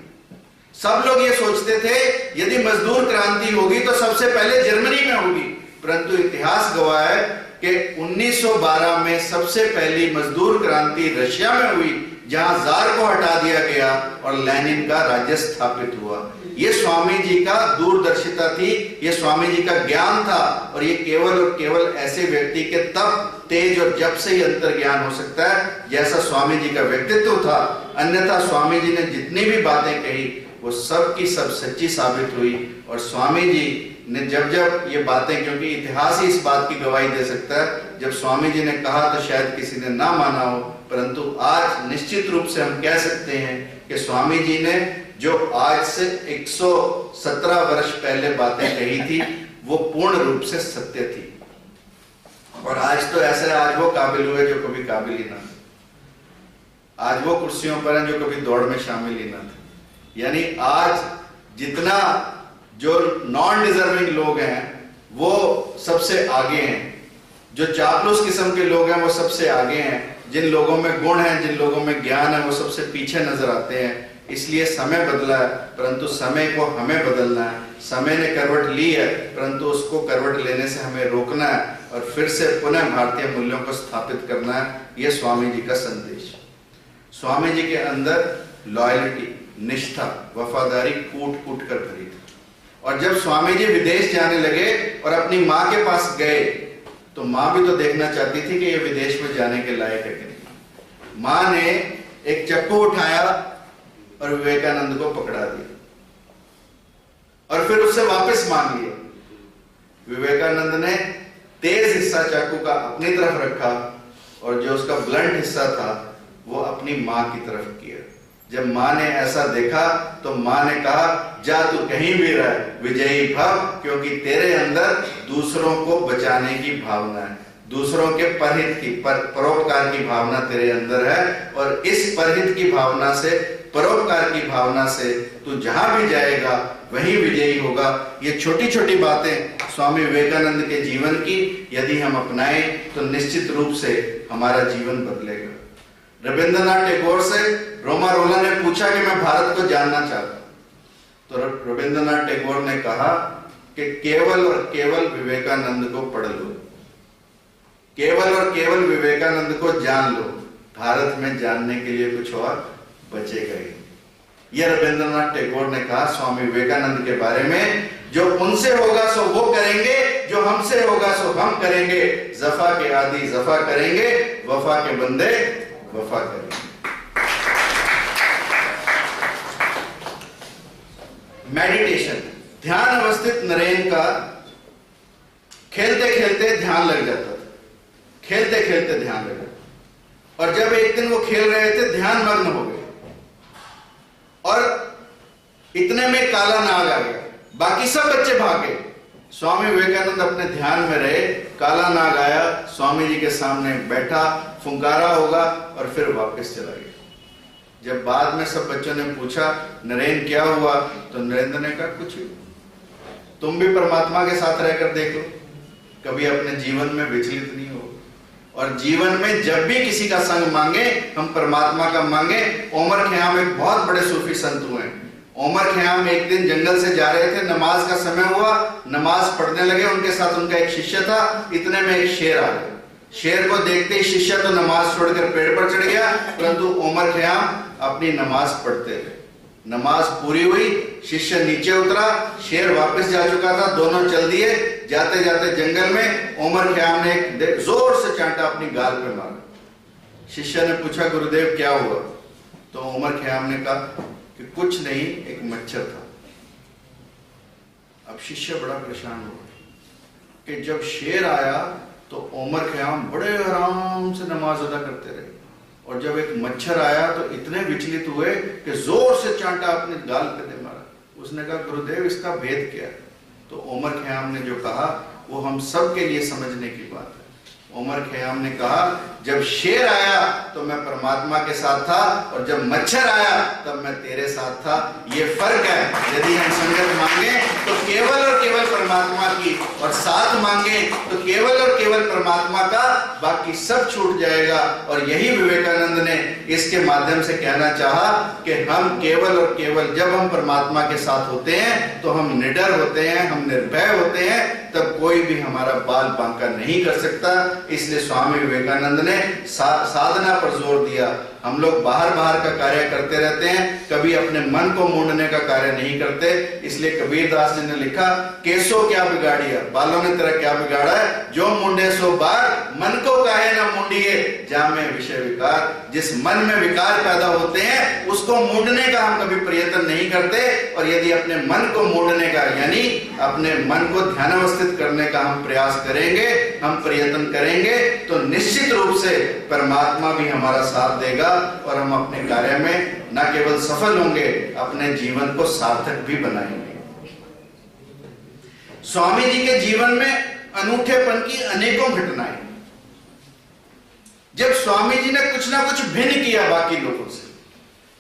सब लोग ये सोचते थे यदि मजदूर क्रांति होगी तो सबसे पहले जर्मनी में होगी, परंतु इतिहास गवाह है कि 1912 में सबसे पहली मजदूर क्रांति रशिया में हुई, जहां जार को हटा दिया गया और लेनिन का राज्य स्थापित हुआ। ये स्वामी जी का दूरदर्शिता थी, ये स्वामी जी का ज्ञान था, और ये केवल और केवल ऐसे व्यक्ति के तप, तेज और जप से ही अंतर ज्ञान हो सकता है जैसा स्वामी जी का व्यक्तित्व था। अन्यथा स्वामी जी ने जितनी भी बातें कही वो सब की सब सच्ची साबित हुई। और स्वामी जी ने जब जब ये बातें, क्योंकि इतिहास ही इस बात की गवाही दे सकता है, जब स्वामी जी ने कहा तो शायद किसी ने ना माना हो, परंतु आज निश्चित रूप से हम कह सकते हैं कि स्वामी जी ने जो आज से 117 वर्ष पहले बातें कही थी वो पूर्ण रूप से सत्य थी। और आज तो ऐसे, आज वो काबिल हुए जो कभी काबिल ही ना थे, आज वो कुर्सियों पर हैं जो कभी दौड़ में शामिल ही ना थे। यानी आज जितना जो नॉन डिजर्विंग लोग हैं वो सबसे आगे हैं, जो चापलूस किस्म के लोग हैं वो सबसे आगे हैं, जिन लोगों में गुण है, जिन लोगों में ज्ञान है वो सबसे पीछे नजर आते हैं। इसलिए समय बदला है, परंतु समय को हमें बदलना है। समय ने करवट ली है, परंतु उसको करवट लेने से हमें रोकना है और फिर से पुनः भारतीय मूल्यों को स्थापित करना है। यह स्वामी जी का संदेश। स्वामी जी के अंदर लॉयल्टी, निष्ठा, वफादारी कूट कूट कर भरी थी। और जब स्वामी जी विदेश जाने लगे और अपनी माँ के पास गए तो माँ भी तो देखना चाहती थी कि ये विदेश में जाने के लायक है कि नहीं। माँ ने एक चक्कू उठाया और विवेकानंद को पकड़ा दिया और फिर उससे वापस मांग लिया। विवेकानंद ने तेज हिस्सा चाकू का अपनी तरफ रखा और जो उसका ब्लंट हिस्सा था वो अपनी मां की तरफ किया। जब माँ ने ऐसा देखा तो माँ ने कहा, जा तू कहीं भी रह, विजयी भव, क्योंकि तेरे अंदर दूसरों को बचाने की भावना है, दूसरों के परहित की परोपकार की भावना तेरे अंदर है। और इस परहित की भावना से, परोपकार की भावना से तू जहां भी जाएगा वहीं विजयी होगा। ये छोटी छोटी बातें स्वामी विवेकानंद के जीवन की यदि हम अपनाएं तो निश्चित रूप से हमारा जीवन बदलेगा। रविंद्रनाथ टैगोर से रोमा रोला ने पूछा कि मैं भारत को जानना चाहता हूं, तो रविंद्रनाथ टैगोर ने कहा कि केवल और केवल विवेकानंद को पढ़ लो, केवल और केवल विवेकानंद को जान लो, भारत में जानने के लिए कुछ और बचेगा ही। यह रविंद्रनाथ टैगोर ने कहा स्वामी विवेकानंद के बारे में, जो उनसे होगा सो वो करेंगे, जो हमसे होगा सो हम करेंगे, जफा के आदि जफा करेंगे, वफा के बंदे वफा करेंगे। मेडिटेशन, ध्यान अवस्थित नरेन का खेलते खेलते ध्यान लग जाता था, खेलते खेलते ध्यान लग जाता। और जब एक दिन वो खेल रहे थे, ध्यान मग्न हो गए और इतने में काला नाग आ गया, बाकी सब बच्चे भागे, स्वामी विवेकानंद अपने ध्यान में रहे, काला नाग आया, स्वामी जी के सामने बैठा, फुंकारा होगा और फिर वापस चला गया। जब बाद में सब बच्चों ने पूछा नरेन क्या हुआ, तो नरेंद्र ने कहा कुछ भी, तुम भी परमात्मा के साथ रहकर देखो, कभी अपने जीवन में विचलित नहीं हो। और जीवन में जब भी किसी का संग मांगे, हम परमात्मा का मांगे। ओमर खयाम एक बहुत बड़े सूफी संत हुए। ओमर खयाम एक दिन जंगल से जा रहे थे, नमाज का समय हुआ, नमाज पढ़ने लगे, उनके साथ उनका एक शिष्य था, इतने में एक शेर आ गया। शेर को देखते ही शिष्य तो नमाज छोड़कर पेड़ पर चढ़ गया, परंतु ओमर खयाम अपनी नमाज पढ़ते रहे। नमाज पूरी हुई, शिष्य नीचे उतरा, शेर वापस जा चुका था, दोनों चल दिए। जाते जाते जंगल में ओमर खयाम ने एक जोर से चांटा अपनी गाल पे मारा। शिष्य ने पूछा गुरुदेव क्या हुआ, तो ओमर खयाम ने कहा कि कुछ नहीं, एक मच्छर था। अब शिष्य बड़ा परेशान हुआ कि जब शेर आया तो ओमर खयाम बड़े आराम से नमाज अदा करते रहे, और जब एक मच्छर आया तो इतने विचलित हुए कि जोर से चांटा अपने गाल पे दे मारा। उसने कहा गुरुदेव इसका भेद क्या है, तो ओमर खयाम ने जो कहा वो हम सब के लिए समझने की बात है। ओमर खयाम ने कहा जब शेर आया तो मैं परमात्मा के साथ था, और जब मच्छर आया तब मैं तेरे साथ था, ये फर्क है। यदि हम संगत मांगे तो केवल और केवल परमात्मा की, और साथ मांगे तो केवल और केवल परमात्मा का, बाकी सब छूट जाएगा। और यही विवेकानंद ने इसके माध्यम से कहना चाहा कि हम केवल और केवल जब हम परमात्मा के साथ होते हैं तो हम निडर होते हैं, हम निर्भय होते हैं, तब कोई भी हमारा बाल बांका नहीं कर सकता। इसलिए स्वामी विवेकानंद ने साधना पर जोर दिया। हम लोग बाहर बाहर का कार्य करते रहते हैं, कभी अपने मन को मूंढने का कार्य नहीं करते। इसलिए कबीरदास जी ने लिखा, केसो क्या बिगाड़िया, बालों ने तेरा क्या बिगाड़ा है, जो मुंडे सो बार, मन को काहे ना मूंढिए, जामे विषय विकार। जिस मन में विकार पैदा होते हैं उसको मूंढने का हम कभी प्रयत्न नहीं करते, और यदि अपने मन को मूंढने का यानी अपने मन को ध्यानावस्थित करने का हम प्रयास करेंगे, हम प्रयत्न करेंगे, तो निश्चित रूप से परमात्मा भी हमारा साथ देगा, और हम अपने कार्य में न केवल सफल होंगे, अपने जीवन को सार्थक भी बनाएंगे। स्वामी जी के जीवन में अनूठेपन की अनेकों घटनाएं। जब स्वामी जी ने कुछ ना कुछ भिन्न किया बाकी लोगों से,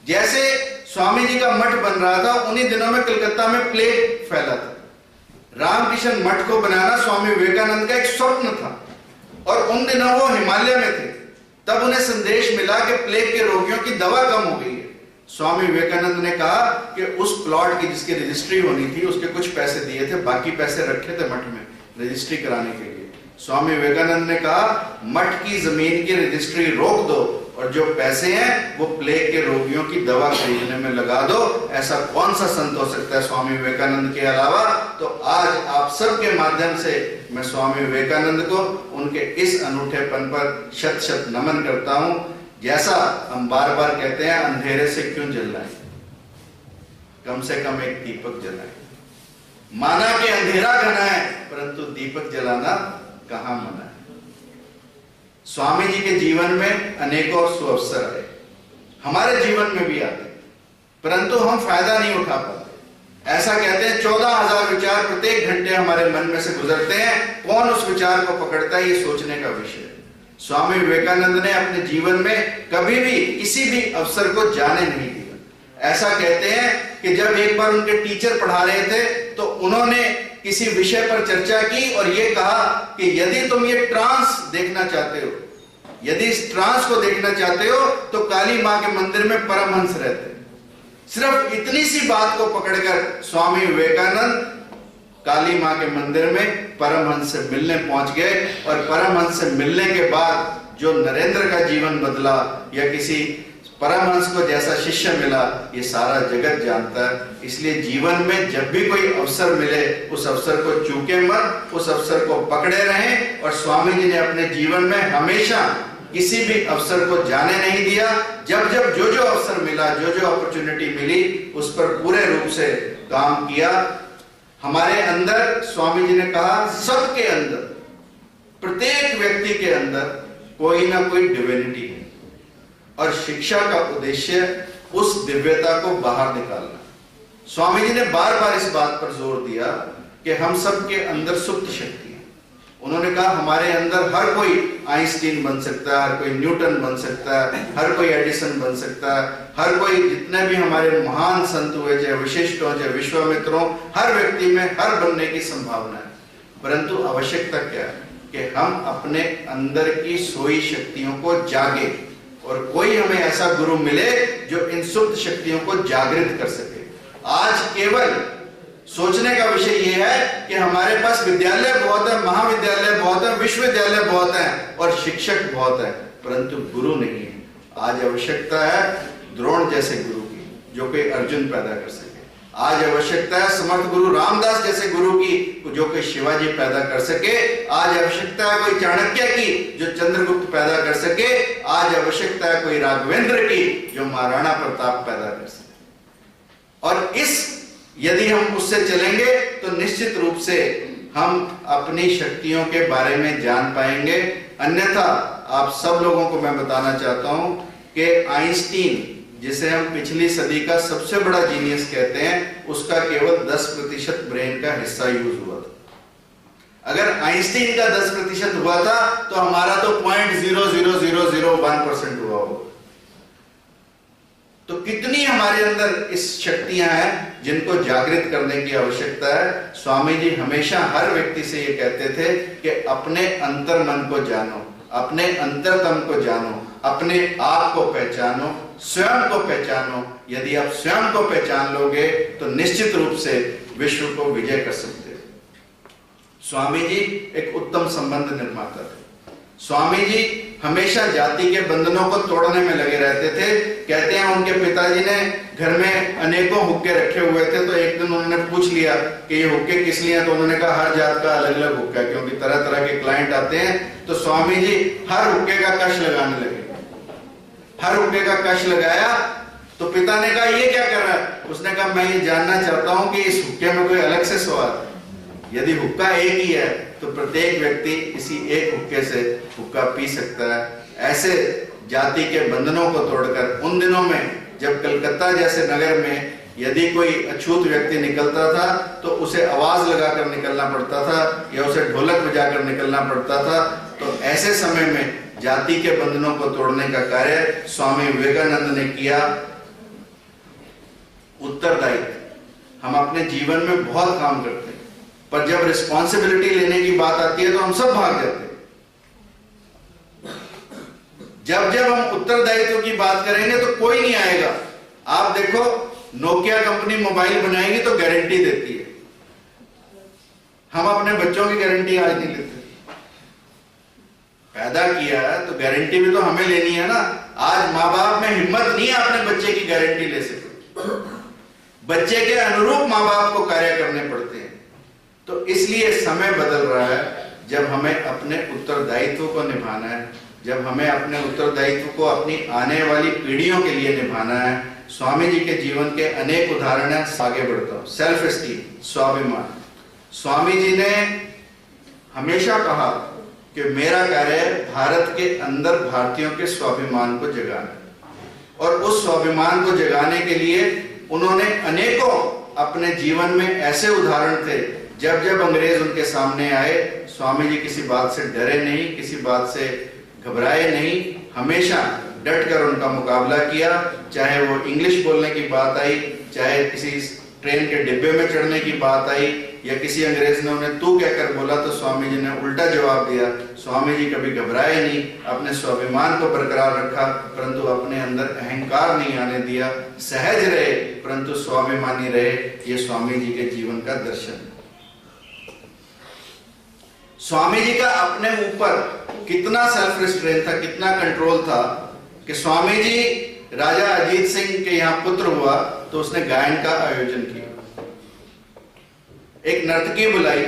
जैसे स्वामी जी का मठ बन रहा था, उन्हीं दिनों में कलकत्ता में प्लेग फैला था। रामकृष्ण मठ को बनाना स्वामी विवेकानंद का एक स्वप्न था, और उन दिनों वो हिमालय में थे। तब उन्हें संदेश मिला कि प्लेग के रोगियों की दवा कम हो गई है। स्वामी विवेकानंद ने कहा कि उस प्लॉट की जिसकी रजिस्ट्री होनी थी उसके कुछ पैसे दिए थे, बाकी पैसे रखे थे मठ में रजिस्ट्री कराने के लिए। स्वामी विवेकानंद ने कहा मठ की जमीन की रजिस्ट्री रोक दो, और जो पैसे हैं वो प्लेग के रोगियों की दवा खरीदने में लगा दो। ऐसा कौन सा संत हो सकता है स्वामी विवेकानंद के अलावा। तो आज आप सबके माध्यम से मैं स्वामी विवेकानंद को उनके इस अनूठेपन पर शत शत नमन करता हूं। जैसा हम बार बार कहते हैं, अंधेरे से क्यों जलाएं, कम से कम एक दीपक जलाएं। माना कि अंधेरा घना है, परंतु दीपक जलाना कहां मना है। स्वामी जी के जीवन में अनेकों सुअवसर आए, हमारे जीवन में भी आते। परंतु हम फायदा नहीं उठा पाते। ऐसा कहते हैं 14,000 विचार प्रत्येक घंटे हमारे मन में से गुजरते हैं, कौन उस विचार को पकड़ता है, ये सोचने का विषय है। स्वामी विवेकानंद ने अपने जीवन में कभी भी किसी भी अवसर को जाने नहीं दिया। ऐसा कहते हैं कि जब एक बार उनके टीचर पढ़ा रहे थे तो उन्होंने किसी विषय पर चर्चा की और यह कहा कि यदि तुम ये ट्रांस देखना चाहते हो, यदि इस ट्रांस को देखना चाहते हो तो काली मां के मंदिर में परमहंस रहते हैं। सिर्फ इतनी सी बात को पकड़कर स्वामी विवेकानंद काली मां के मंदिर में परमहंस से मिलने पहुंच गए, और परमहंस से मिलने के बाद जो नरेंद्र का जीवन बदला या किसी परमहंस को जैसा शिष्य मिला, ये सारा जगत जानता है। इसलिए जीवन में जब भी कोई अवसर मिले उस अवसर को चूके मत, उस अवसर को पकड़े रहें। और स्वामी जी ने अपने जीवन में हमेशा किसी भी अवसर को जाने नहीं दिया। जब जब जो जो अवसर मिला, जो जो अपॉर्चुनिटी मिली, उस पर पूरे रूप से काम किया। हमारे अंदर स्वामी जी ने कहा, सबके अंदर, प्रत्येक व्यक्ति के अंदर कोई ना कोई डिविनिटी है, और शिक्षा का उद्देश्य उस दिव्यता को बाहर निकालना। स्वामी जी ने बार बार इस बात पर जोर दिया कि हम सबके अंदर सुप्त शक्ति है। उन्होंने कहा हमारे अंदर हर कोई आइंस्टीन बन सकता है, हर कोई न्यूटन बन सकता है, हर कोई एडिसन बन सकता है, हर कोई जितने भी हमारे महान संत हुए, चाहे विशिष्ट हो चाहे विश्वामित्र हो, हर व्यक्ति में हर बनने की संभावना है। परंतु आवश्यकता क्या है कि हम अपने अंदर की सोई शक्तियों को जागे, और कोई हमें ऐसा गुरु मिले जो इन सुप्त शक्तियों को जागृत कर सके। आज केवल सोचने का विषय यह है कि हमारे पास विद्यालय बहुत है, महाविद्यालय बहुत है, विश्वविद्यालय बहुत है और शिक्षक बहुत है, परंतु गुरु नहीं है। आज आवश्यकता है द्रोण जैसे गुरु की, जो कोई अर्जुन पैदा कर सके। आज आवश्यकता है समर्थ गुरु रामदास जैसे गुरु की, जो कोई शिवाजी पैदा कर सके। आज आवश्यकता है कोई चाणक्य की, जो चंद्रगुप्त पैदा कर सके। आज आवश्यकता है कोई राघवेंद्र की, जो महाराणा प्रताप पैदा कर सके। और यदि हम उससे चलेंगे तो निश्चित रूप से हम अपनी शक्तियों के बारे में जान पाएंगे। अन्यथा आप सब लोगों को मैं बताना चाहता हूं कि आइंस्टीन, जिसे हम पिछली सदी का सबसे बड़ा जीनियस कहते हैं, उसका केवल 10% ब्रेन का हिस्सा यूज हुआ था। अगर आइंस्टीन का 10% हुआ था तो हमारा तो 0.00001% हुआ होगा। तो कितनी हमारे अंदर इस शक्तियां हैं जिनको जागृत करने की आवश्यकता है। स्वामी जी हमेशा हर व्यक्ति से ये कहते थे कि अपने अंतर मन को जानो, अपने अंतरतम को जानो, अपने आप को पहचानो, स्वयं को पहचानो। यदि आप स्वयं को पहचान लोगे तो निश्चित रूप से विश्व को विजय कर सकते हो। स्वामी जी एक उत्तम संबंध निर्माता थे। स्वामी जी हमेशा जाति के बंधनों को तोड़ने में लगे रहते थे। कहते हैं उनके पिताजी ने घर में अनेकों हुक्के रखे हुए थे, तो एक दिन उन्होंने पूछ लिया कि ये हुक्के किस लिए हैं, तो उन्होंने कहा हर जात का अलग अलग हुक्का है, क्योंकि तरह तरह के क्लाइंट आते हैं। तो स्वामी जी हर हुक्के का कश लगाने लगे। हर हुक्के का कश लगाया तो पिता ने कहा ये क्या कर रहा है? उसने कहा मैं ये जानना चाहता हूं कि इस हुक्के में कोई अलग से स्वाद है। यदि हुक्का एक ही है तो प्रत्येक व्यक्ति इसी एक हुक्के से हुक्का पी सकता है। ऐसे जाति के बंधनों को तोड़कर उन दिनों में जब कलकत्ता जैसे नगर में यदि कोई अछूत व्यक्ति निकलता था तो उसे आवाज लगाकर निकलना पड़ता था या उसे ढोलक बजाकर निकलना पड़ता था। तो ऐसे समय में जाति के बंधनों को तोड़ने का कार्य स्वामी विवेकानंद ने किया। उत्तरदायित्व, हम अपने जीवन में बहुत काम करते हैं, पर जब रिस्पॉन्सिबिलिटी लेने की बात आती है तो हम सब भाग जाते हैं। जब जब हम उत्तरदायित्व की बात करेंगे तो कोई नहीं आएगा। आप देखो नोकिया कंपनी मोबाइल बनाएगी तो गारंटी देती है, हम अपने बच्चों की गारंटी आज नहीं लेते। पैदा किया है तो गारंटी भी तो हमें लेनी है ना। आज माँ बाप में हिम्मत नहीं है अपने बच्चे की गारंटी ले सके। बच्चे के अनुरूप माँ बाप को कार्य करने पड़ते हैं। तो इसलिए समय बदल रहा है जब हमें अपने उत्तरदायित्व को निभाना है, जब हमें अपने उत्तरदायित्व को अपनी आने वाली पीढ़ियों के लिए निभाना है। स्वामी जी के जीवन के अनेक उदाहरण हैं। आगे बढ़ता हूं। सेल्फ एस्टीम, स्वाभिमान। स्वामी जी ने हमेशा कहा कि मेरा कार्य भारत के अंदर भारतीयों के स्वाभिमान को जगाना, और उस स्वाभिमान को जगाने के लिए उन्होंने अनेकों अपने जीवन में ऐसे उदाहरण थे, जब जब अंग्रेज उनके सामने आए, स्वामी जी किसी बात से डरे नहीं, किसी बात से घबराए नहीं, हमेशा डट कर उनका मुकाबला किया। चाहे वो इंग्लिश बोलने की बात आई, चाहे किसी ट्रेन के डिब्बे में चढ़ने की बात आई, या किसी अंग्रेज ने उन्हें तू कहकर बोला तो स्वामी जी ने उल्टा जवाब दिया। स्वामी जी कभी घबराए नहीं, अपने स्वाभिमान को बरकरार रखा, परंतु अपने अंदर अहंकार नहीं आने दिया, सहज रहे परंतु स्वाभिमानी रहे। ये स्वामी जी के जीवन का दर्शन है। स्वामी जी का अपने ऊपर कितना सेल्फ रिस्ट्रेन था, कितना कंट्रोल था कि स्वामी जी राजा अजीत सिंह के यहाँ पुत्र हुआ तो उसने गायन का आयोजन किया। एक नर्तकी बुलाई,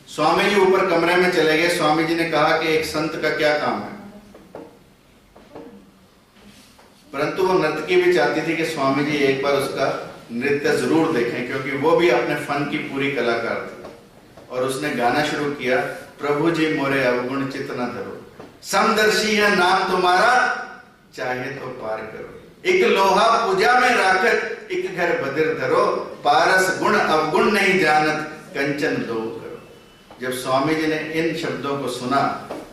स्वामी जी ऊपर कमरे में चले गए। स्वामी जी ने कहा कि एक संत का क्या काम है, परंतु वो नर्तकी भी चाहती थी कि स्वामी जी एक बार उसका नृत्य जरूर देखें, क्योंकि वो भी अपने फन की पूरी कलाकार थी। और उसने गाना शुरू किया, प्रभु जी मोरे अवगुण चित न धरो, समदर्शी है नाम तुम्हारा, चाहे तो पार करो, एक लोहा पूजा में राखत, एक घर बदिर धरो, पारस गुण अवगुण नहीं जानत, कंचन दो करो। जब स्वामी जी ने इन शब्दों को सुना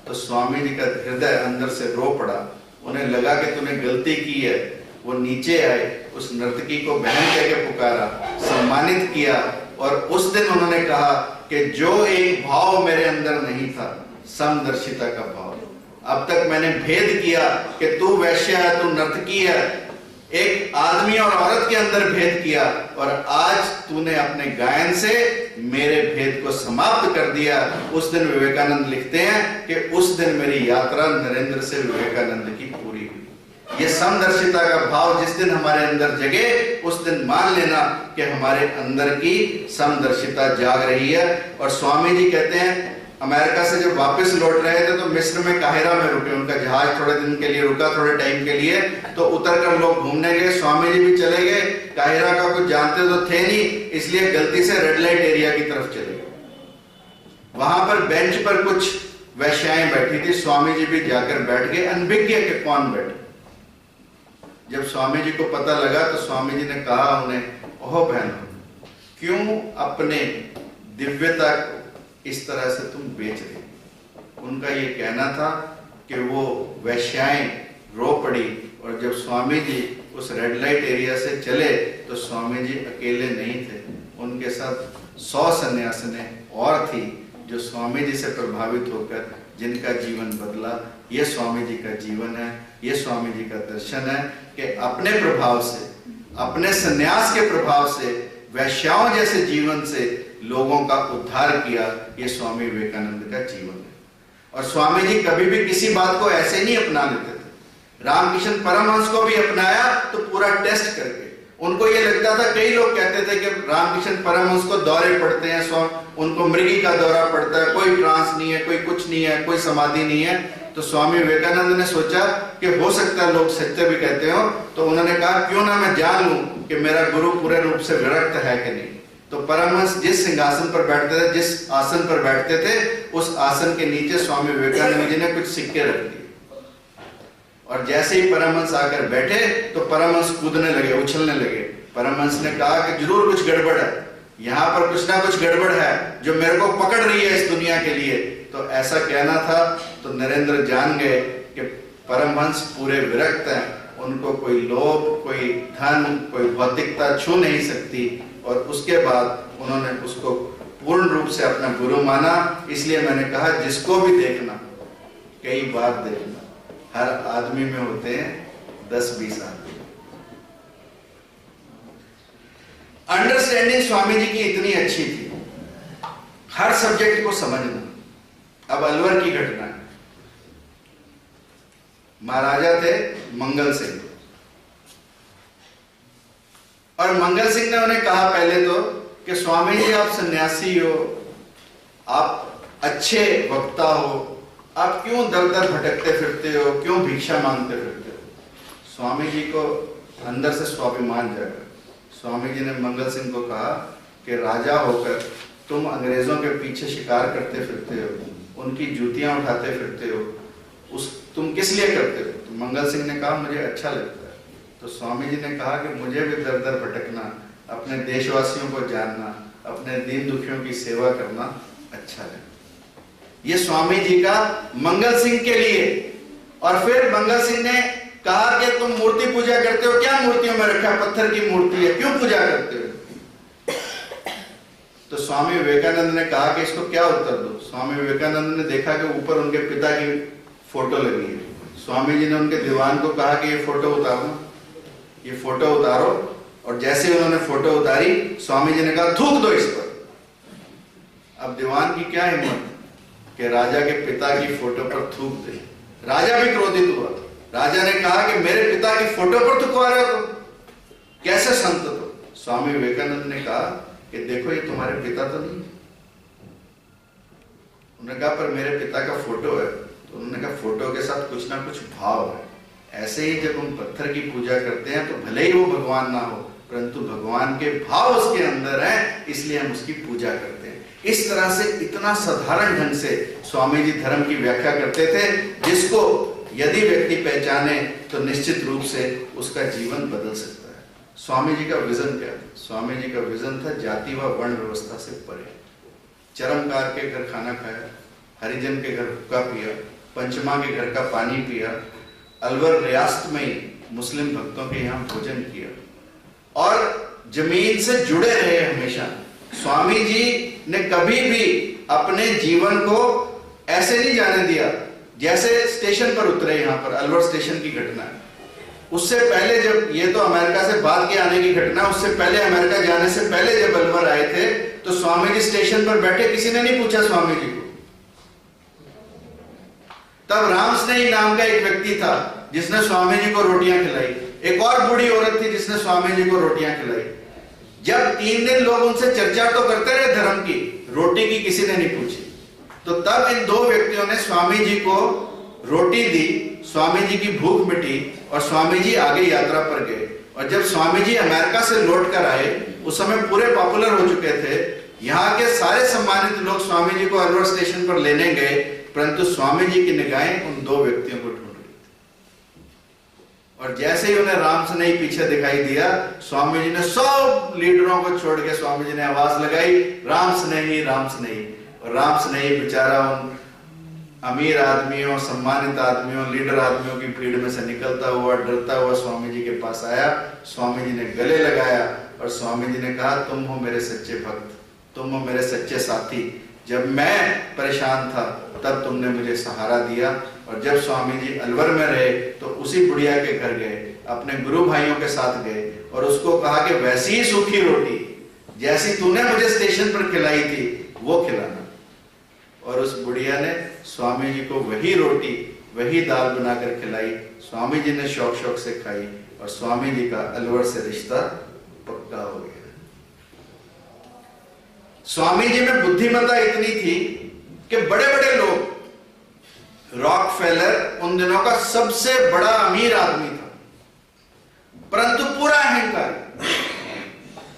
तो स्वामी जी का हृदय अंदर से रो पड़ा। उन्हें लगा कि तूने गलती की है। वो नीचे आए, उस नर्तकी को बहन कह के पुकारा, सम्मानित किया, और उस दिन उन्होंने कहा कि जो एक भाव मेरे अंदर नहीं था, समदर्शिता का भाव, अब तक मैंने भेद किया कि तू वैश्य है, तू नर्तकी है, एक आदमी और औरत के अंदर भेद किया, और आज तूने अपने गायन से मेरे भेद को समाप्त कर दिया। उस दिन विवेकानंद लिखते हैं कि उस दिन मेरी यात्रा नरेंद्र से विवेकानंद की पूरी हुई। ये समदर्शिता का भाव जिस दिन हमारे अंदर जगे, उस दिन मान लेना कि हमारे अंदर की समदर्शिता जाग रही है। और स्वामी जी कहते हैं, अमेरिका से जब वापस लौट रहे थे तो मिस्र में काहिरा में रुके, उनका जहाज थोड़े दिन के लिए रुका, थोड़े टाइम के लिए, तो उतर कर लोग घूमने गए, स्वामी जी भी चले गए। काहिरा का कुछ जानते तो थे नहीं, इसलिए गलती से रेड लाइट एरिया की तरफ चले गए। वहां पर बेंच पर कुछ वैश्याएं बैठी थी, स्वामी जी भी जाकर बैठ गए, अनभिज्ञ के कौन बैठे। जब स्वामी जी को पता लगा तो स्वामी जी ने कहा उन्हें, ओह बहन, क्यों अपने दिव्यता को इस तरह से तुम बेच रहे। उनका ये कहना था कि वो वैश्याएं रो पड़ी, और जब स्वामी जी उस रेड लाइट एरिया से चले तो स्वामी जी अकेले नहीं थे, उनके साथ 100 सन्यासिनें और थी जो स्वामी जी से प्रभावित होकर जिनका जीवन बदला। ये स्वामी जी का जीवन है, ये स्वामी जी का दर्शन है कि अपने प्रभाव से, अपने सन्यास के प्रभाव से, वैश्याओं जैसे जीवन से लोगों का उद्धार किया। ये स्वामी विवेकानंद का जीवन है। और स्वामी जी कभी भी किसी बात को ऐसे नहीं अपना लेते थे। रामकृष्ण परमहंस को भी अपनाया तो पूरा टेस्ट करके। उनको ये लगता था, कई लोग कहते थे कि रामकृष्ण परमहंस को दौरे पड़ते हैं, उनको मृगी का दौरा पड़ता है, कोई ट्रांस नहीं है, कोई कुछ नहीं है, कोई समाधि नहीं है। तो स्वामी विवेकानंद ने सोचा कि हो सकता है लोग सत्य भी कहते हो, तो उन्होंने कहा क्यों ना मैं जान लूं कि मेरा गुरु पूरे रूप से विरक्त है कि नहीं। तो परमहंस जिस सिंहासन पर बैठते थे, जिस आसन पर बैठते थे, उस आसन के नीचे स्वामी विवेकानंद जी ने कुछ सिक्के रख दिए, और जैसे ही परमहंस आकर बैठे तो परमहंस कूदने लगे, उछलने लगे। परमहंस ने कहा कि जरूर कुछ गड़बड़ है, यहाँ पर कुछ ना कुछ गड़बड़ है जो मेरे को पकड़ रही है इस दुनिया के लिए। तो ऐसा कहना था। तो नरेंद्र जान गए कि परमहंस पूरे विरक्त हैं, उनको कोई लोभ, कोई धन, कोई भौतिकता छू नहीं सकती। और उसके बाद उन्होंने उसको पूर्ण रूप से अपना गुरु माना। इसलिए मैंने कहा जिसको भी देखना, कई बार देखना, हर आदमी में होते हैं 10-20 आदमी। अंडरस्टैंडिंग स्वामी जी की इतनी अच्छी थी, हर सब्जेक्ट को समझना। अब अलवर की घटना है। महाराजा थे मंगल सिंह, और मंगल सिंह ने उन्हें कहा पहले तो कि स्वामी जी आप सन्यासी हो, आप अच्छे वक्ता हो, आप क्यों दर दर भटकते फिरते हो, क्यों भिक्षा मांगते फिरते हो। स्वामी जी को अंदर से स्वाभिमान जागा। स्वामी जी ने मंगल सिंह को कहा कि राजा होकर तुम अंग्रेजों के पीछे शिकार करते फिरते हो, उनकी जूतियां उठाते फिरते हो, तुम किस लिए करते हो। तो मंगल सिंह ने कहा मुझे अच्छा लगता है। तो स्वामी जी ने कहा कि मुझे भी दर दर भटकना, अपने देशवासियों को जानना, अपने दीन दुखियों की सेवा करना अच्छा है। ये स्वामी जी का मंगल सिंह के लिए। और फिर मंगल सिंह ने कहा कि तुम मूर्ति पूजा करते हो, क्या मूर्तियों में रखा, पत्थर की मूर्ति है, क्यों पूजा करते हो? तो स्वामी विवेकानंद ने कहा कि इसको क्या उत्तर दो। स्वामी विवेकानंद ने देखा कि ऊपर उनके पिता की फोटो लगी है। स्वामी जी ने उनके दीवान को कहा कि ये फोटो उतारो, ये फोटो उतारो। और जैसे उन्होंने फोटो उतारी, स्वामी जी ने कहा थूक दो इस पर। अब दीवान की क्या हिम्मत कि राजा के पिता की फोटो पर थूक दे। राजा भी क्रोधित हुआ। राजा ने कहा कि मेरे पिता की फोटो पर थुकवा रहे हो तुम, कैसे संत हो? स्वामी विवेकानंद ने कहा कि देखो ये तुम्हारे पिता तो नहीं। उन्होंने कहा पर मेरे पिता का फोटो है। तो उन्होंने कहा फोटो के साथ कुछ ना कुछ भाव है। ऐसे ही जब हम पत्थर की पूजा करते हैं तो भले ही वो भगवान ना हो, परंतु भगवान के भाव उसके अंदर हैं, इसलिए हम उसकी पूजा करते हैं। इस तरह से इतना साधारण ढंग से स्वामी जी धर्म की व्याख्या करते थे, जिसको यदि व्यक्ति पहचाने तो निश्चित रूप से उसका जीवन बदल सकता है। स्वामी जी का विजन क्या था? स्वामी जी का विजन था जाति व वर्ण व्यवस्था से परे। चरमकार के घर खाना खाया, हरिजन के घर हुक्का पिया, पंचमा के घर का पानी पिया, अलवर रियासत में ही मुस्लिम भक्तों के यहाँ भोजन किया और जमीन से जुड़े रहे हमेशा। स्वामी जी ने कभी भी अपने जीवन को ऐसे नहीं जाने दिया जैसे स्टेशन पर उतरे। यहाँ पर अलवर स्टेशन की घटना है। उससे पहले जब, ये तो अमेरिका से बाद के आने की घटना, उससे पहले अमेरिका जाने से पहले जब अलवर आए थे तो स्वामी जी स्टेशन पर बैठे, किसी ने नहीं पूछा स्वामी जी को। तब राम स्नेही नाम का एक व्यक्ति था जिसने स्वामी जी को रोटियां खिलाई। एक और बूढ़ी औरत थी जिसने स्वामी जी को रोटियां खिलाई। जब 3 दिन लोग उनसे चर्चा तो करते रहे धर्म की, रोटी की किसी ने नहीं पूछी। तो तब इन 2 व्यक्तियों ने स्वामी जी को रोटी दी, स्वामी जी की भूख मिटी और स्वामी जी आगे यात्रा पर गए। और जब स्वामी जी अमेरिका से लौट कर आए, उस समय पूरे पॉपुलर हो चुके थे। यहाँ के सारे सम्मानित लोग स्वामी जी को अलवर स्टेशन पर लेने गए, परंतु स्वामी जी की निगाहें उन 2 व्यक्तियों को ढूंढ रही थी। और जैसे ही उन्हें राम स्नेही पीछे दिखाई दिया, स्वामी जी ने सब लीडरों को छोड़ के स्वामी जी ने आवाज लगाई, राम स्नेही, राम स्नेही। और राम स्नेही बेचारा उन अमीर आदमियों, सम्मानित आदमियों, लीडर आदमियों की भीड़ में से निकलता हुआ, डरता हुआ स्वामी जी के पास आया। स्वामी जी ने गले लगाया और स्वामी जी ने कहा, तुम हो मेरे सच्चे भक्त, तुम हो मेरे सच्चे साथी। जब मैं परेशान था तब तुमने मुझे सहारा दिया। और जब स्वामी जी अलवर में रहे तो उसी बुढ़िया के घर गए, अपने गुरु भाइयों के साथ गए और उसको कहा कि वैसी ही सूखी रोटी जैसी तूने मुझे स्टेशन पर खिलाई थी वो खिलाना। और उस बुढ़िया ने स्वामी जी को वही रोटी, वही दाल बनाकर खिलाई। स्वामी जी ने शौक शौक से खाई और स्वामी जी का अलवर से रिश्ता पक्का हो गया। स्वामी जी में बुद्धिमत्ता इतनी थी कि बड़े बड़े लोग, रॉकफेलर उन दिनों का सबसे बड़ा अमीर आदमी था, परंतु पूरा अहंकार।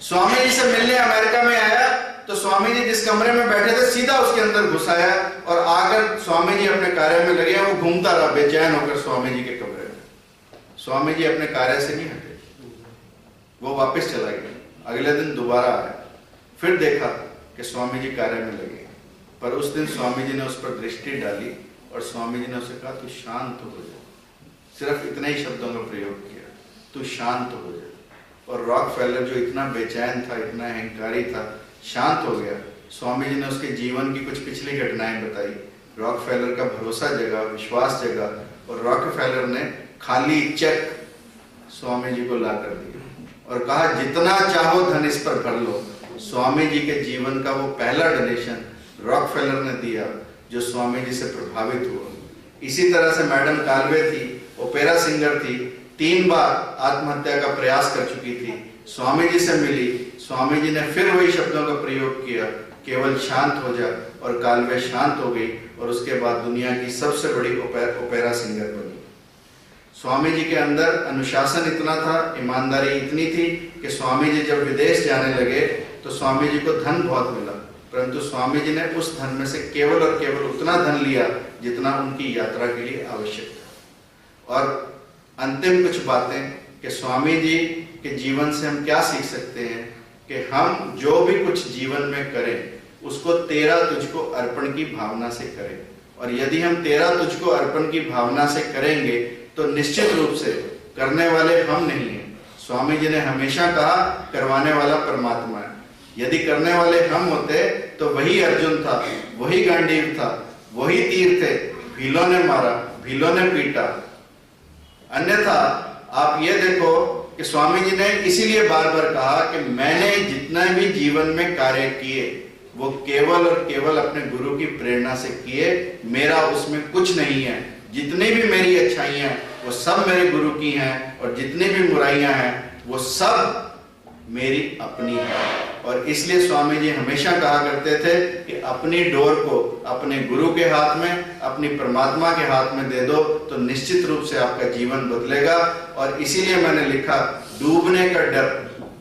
स्वामी जी से मिलने अमेरिका में आया तो स्वामी जी जिस कमरे में बैठे थे सीधा उसके अंदर घुसाया और आकर स्वामी जी अपने कार्य में लगे। वो घूमता रहा बेचैन होकर स्वामी जी के कमरे में। स्वामी जी अपने कार्य से नहीं हटे, वो वापस चला गया। अगले दिन दोबारा आया, फिर देखा कि स्वामी जी कार्य में लगे। पर उस दिन स्वामी जी ने उस पर दृष्टि डाली और स्वामी जी ने उसे कहा, तू शांत हो जा। सिर्फ इतने ही शब्दों का प्रयोग किया, तू शांत हो जा। और रॉकफेलर जो इतना बेचैन था, इतना अहंकारी था, शांत हो गया। स्वामी जी ने उसके जीवन की कुछ पिछली घटनाएं बताई। रॉकफेलर का भरोसा जगा, विश्वास जगा और रॉकफेलर ने खाली चेक स्वामी जी को ला कर दिया और कहा, जितना चाहो धन इस पर भर लो। स्वामी जी के जीवन का वो पहला डोनेशन रॉकफेलर ने दिया जो स्वामी जी से प्रभावित हुआ। इसी तरह से मैडम काल्वे थी, ओपेरा सिंगर थी, 3 बार आत्महत्या का प्रयास कर चुकी थी। स्वामी जी से मिली, स्वामी जी ने फिर वही शब्दों का प्रयोग किया, केवल शांत हो जा। और काल्वे शांत हो गई और उसके बाद दुनिया की सबसे बड़ी ओपेरा सिंगर बनी। स्वामी जी के अंदर अनुशासन इतना था, ईमानदारी इतनी थी कि स्वामी जी जब विदेश जाने लगे तो स्वामी जी को धन बहुत मिला, परंतु स्वामी जी ने उस धन में से केवल और केवल उतना धन लिया जितना उनकी यात्रा के लिए आवश्यक था। और अंतिम कुछ बातें कि स्वामी जी के जीवन से हम क्या सीख सकते हैं कि हम जो भी कुछ जीवन में करें उसको तेरा तुझको अर्पण की भावना से करें, और यदि हम तेरा तुझको अर्पण की भावना से करेंगे तो निश्चित रूप से करने वाले हम नहीं हैं। स्वामी जी ने हमेशा कहा करवाने वाला परमात्मा है। यदि करने वाले हम होते तो वही अर्जुन था, वही गांडीव था, वही तीर थे, भीलों ने मारा, भीलों ने पीटा। अन्यथा आप ये देखो कि स्वामी जी ने इसीलिए बार बार कहा कि मैंने जितना भी जीवन में कार्य किए वो केवल और केवल अपने गुरु की प्रेरणा से किए, मेरा उसमें कुछ नहीं है। जितनी भी मेरी अच्छाइयां वो सब मेरे गुरु की हैं, और जितनी भी बुराइयां हैं वो सब मेरी अपनी है। और इसलिए स्वामी जी हमेशा कहा करते थे कि अपनी डोर को अपने गुरु के हाथ में, अपनी परमात्मा के हाथ में दे दो तो निश्चित रूप से आपका जीवन बदलेगा। और इसीलिए मैंने लिखा डूबने का डर,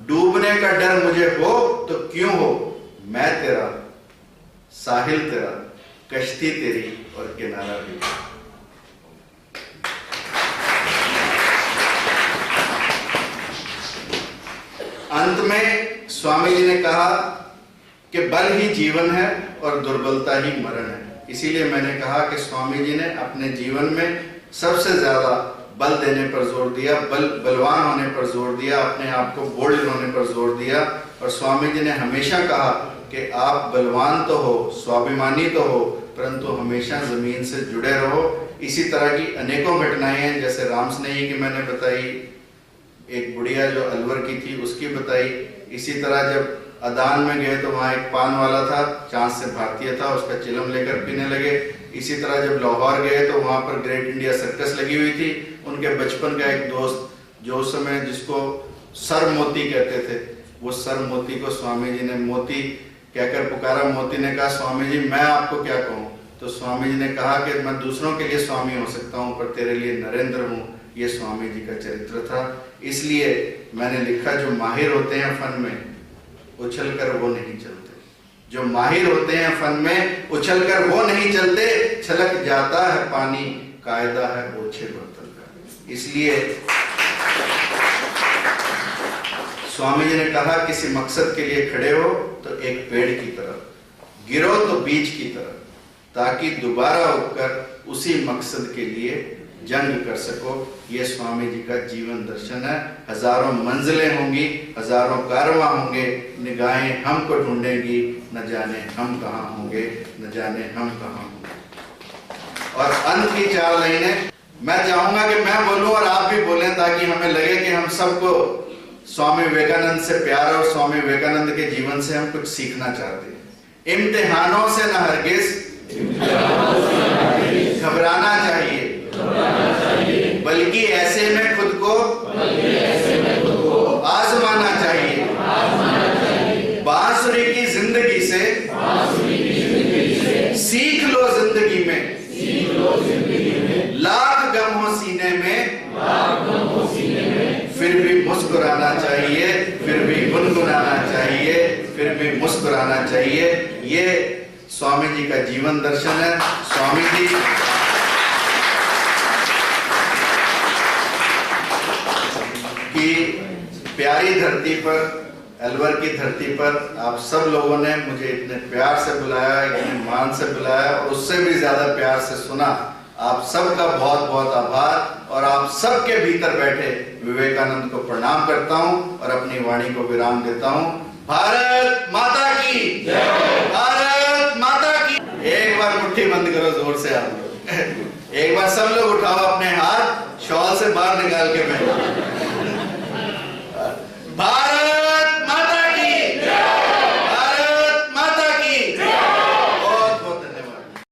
डूबने का डर मुझे हो तो क्यों हो, मैं तेरा, साहिल तेरा, कश्ती तेरी और किनारा भी। अंत में स्वामी जी ने कहा कि बल ही जीवन है और दुर्बलता ही मरण है। इसीलिए मैंने कहा कि स्वामी जी ने अपने जीवन में सबसे ज्यादा बल देने पर जोर दिया, बलवान होने पर जोर दिया, अपने आप को बोल्ड होने पर जोर दिया। और स्वामी जी ने हमेशा कहा कि आप बलवान तो हो, स्वाभिमानी तो हो, परंतु हमेशा जमीन से जुड़े रहो। इसी तरह की अनेकों घटनाएं हैं, जैसे राम स्नेही की मैंने बताई, एक बुढ़िया जो अलवर की थी उसकी बताई। इसी तरह जब अदान में गए तो वहाँ एक पान वाला था, चांद से भारतीय था, उसका चिलम लेकर पीने लगे। इसी तरह जब लाहौर गए तो वहाँ पर ग्रेट इंडिया सर्कस लगी हुई थी। उनके बचपन का एक दोस्त जो उस समय जिसको सर मोती कहते थे, वो सर मोती को स्वामी जी ने मोती कहकर पुकारा। मोती ने कहा स्वामी जी मैं आपको क्या कहूँ, तो स्वामी जी ने कहा कि मैं दूसरों के लिए स्वामी हो सकता हूँ पर तेरे लिए नरेंद्र हूँ। ये स्वामी जी का चरित्र था। इसलिए मैंने लिखा जो माहिर होते हैं फन में उछलकर वो नहीं चलते, जो माहिर होते हैं फन में उछलकर वो नहीं चलते, छलक जाता है पानी कायदा है ओछे बर्तन का। इसलिए स्वामी जी ने कहा किसी मकसद के लिए खड़े हो तो एक पेड़ की तरह, गिरो तो बीज की तरह, ताकि दोबारा उठकर उसी मकसद के लिए जंग कर सको। ये स्वामी जी का जीवन दर्शन है। हजारों मंजिलें होंगी, हजारों कारवां होंगे, निगाहें हमको ढूंढेंगी, न जाने हम कहाँ होंगे, न जाने हम कहाँ होंगे। और अंत की 4 लाइनें मैं चाहूंगा कि मैं बोलूं और आप भी बोलें, ताकि हमें लगे कि हम सबको स्वामी विवेकानंद से प्यार और स्वामी विवेकानंद के जीवन से हम कुछ सीखना चाहते हैं। इम्तिहानों से न हरगिज घबराना चाहिए, बल्कि ऐसे में खुद को आजमाना चाहिए। बांसुरी की जिंदगी से सीख लो जिंदगी में, लाख गम हो सीने में फिर भी मुस्कुराना चाहिए, फिर भी गुनगुनाना चाहिए, फिर भी मुस्कुराना चाहिए। ये स्वामी जी का जीवन दर्शन है। स्वामी जी की प्यारी धरती पर, अलवर की धरती पर आप सब लोगों ने मुझे इतने प्यार से बुलाया, इतने मान से बुलाया और उससे भी ज्यादा प्यार से सुना। आप सबका बहुत बहुत आभार और आप सबके भीतर बैठे विवेकानंद को प्रणाम करता हूं और अपनी वाणी को विराम देता हूं। भारत माता की जय, भारत माता की। एक बार मुट्ठी बंद करो जोर से आप लोग। एक बार सब लोग उठाओ अपने हाथ, शॉल से बाहर निकाल के बैठो।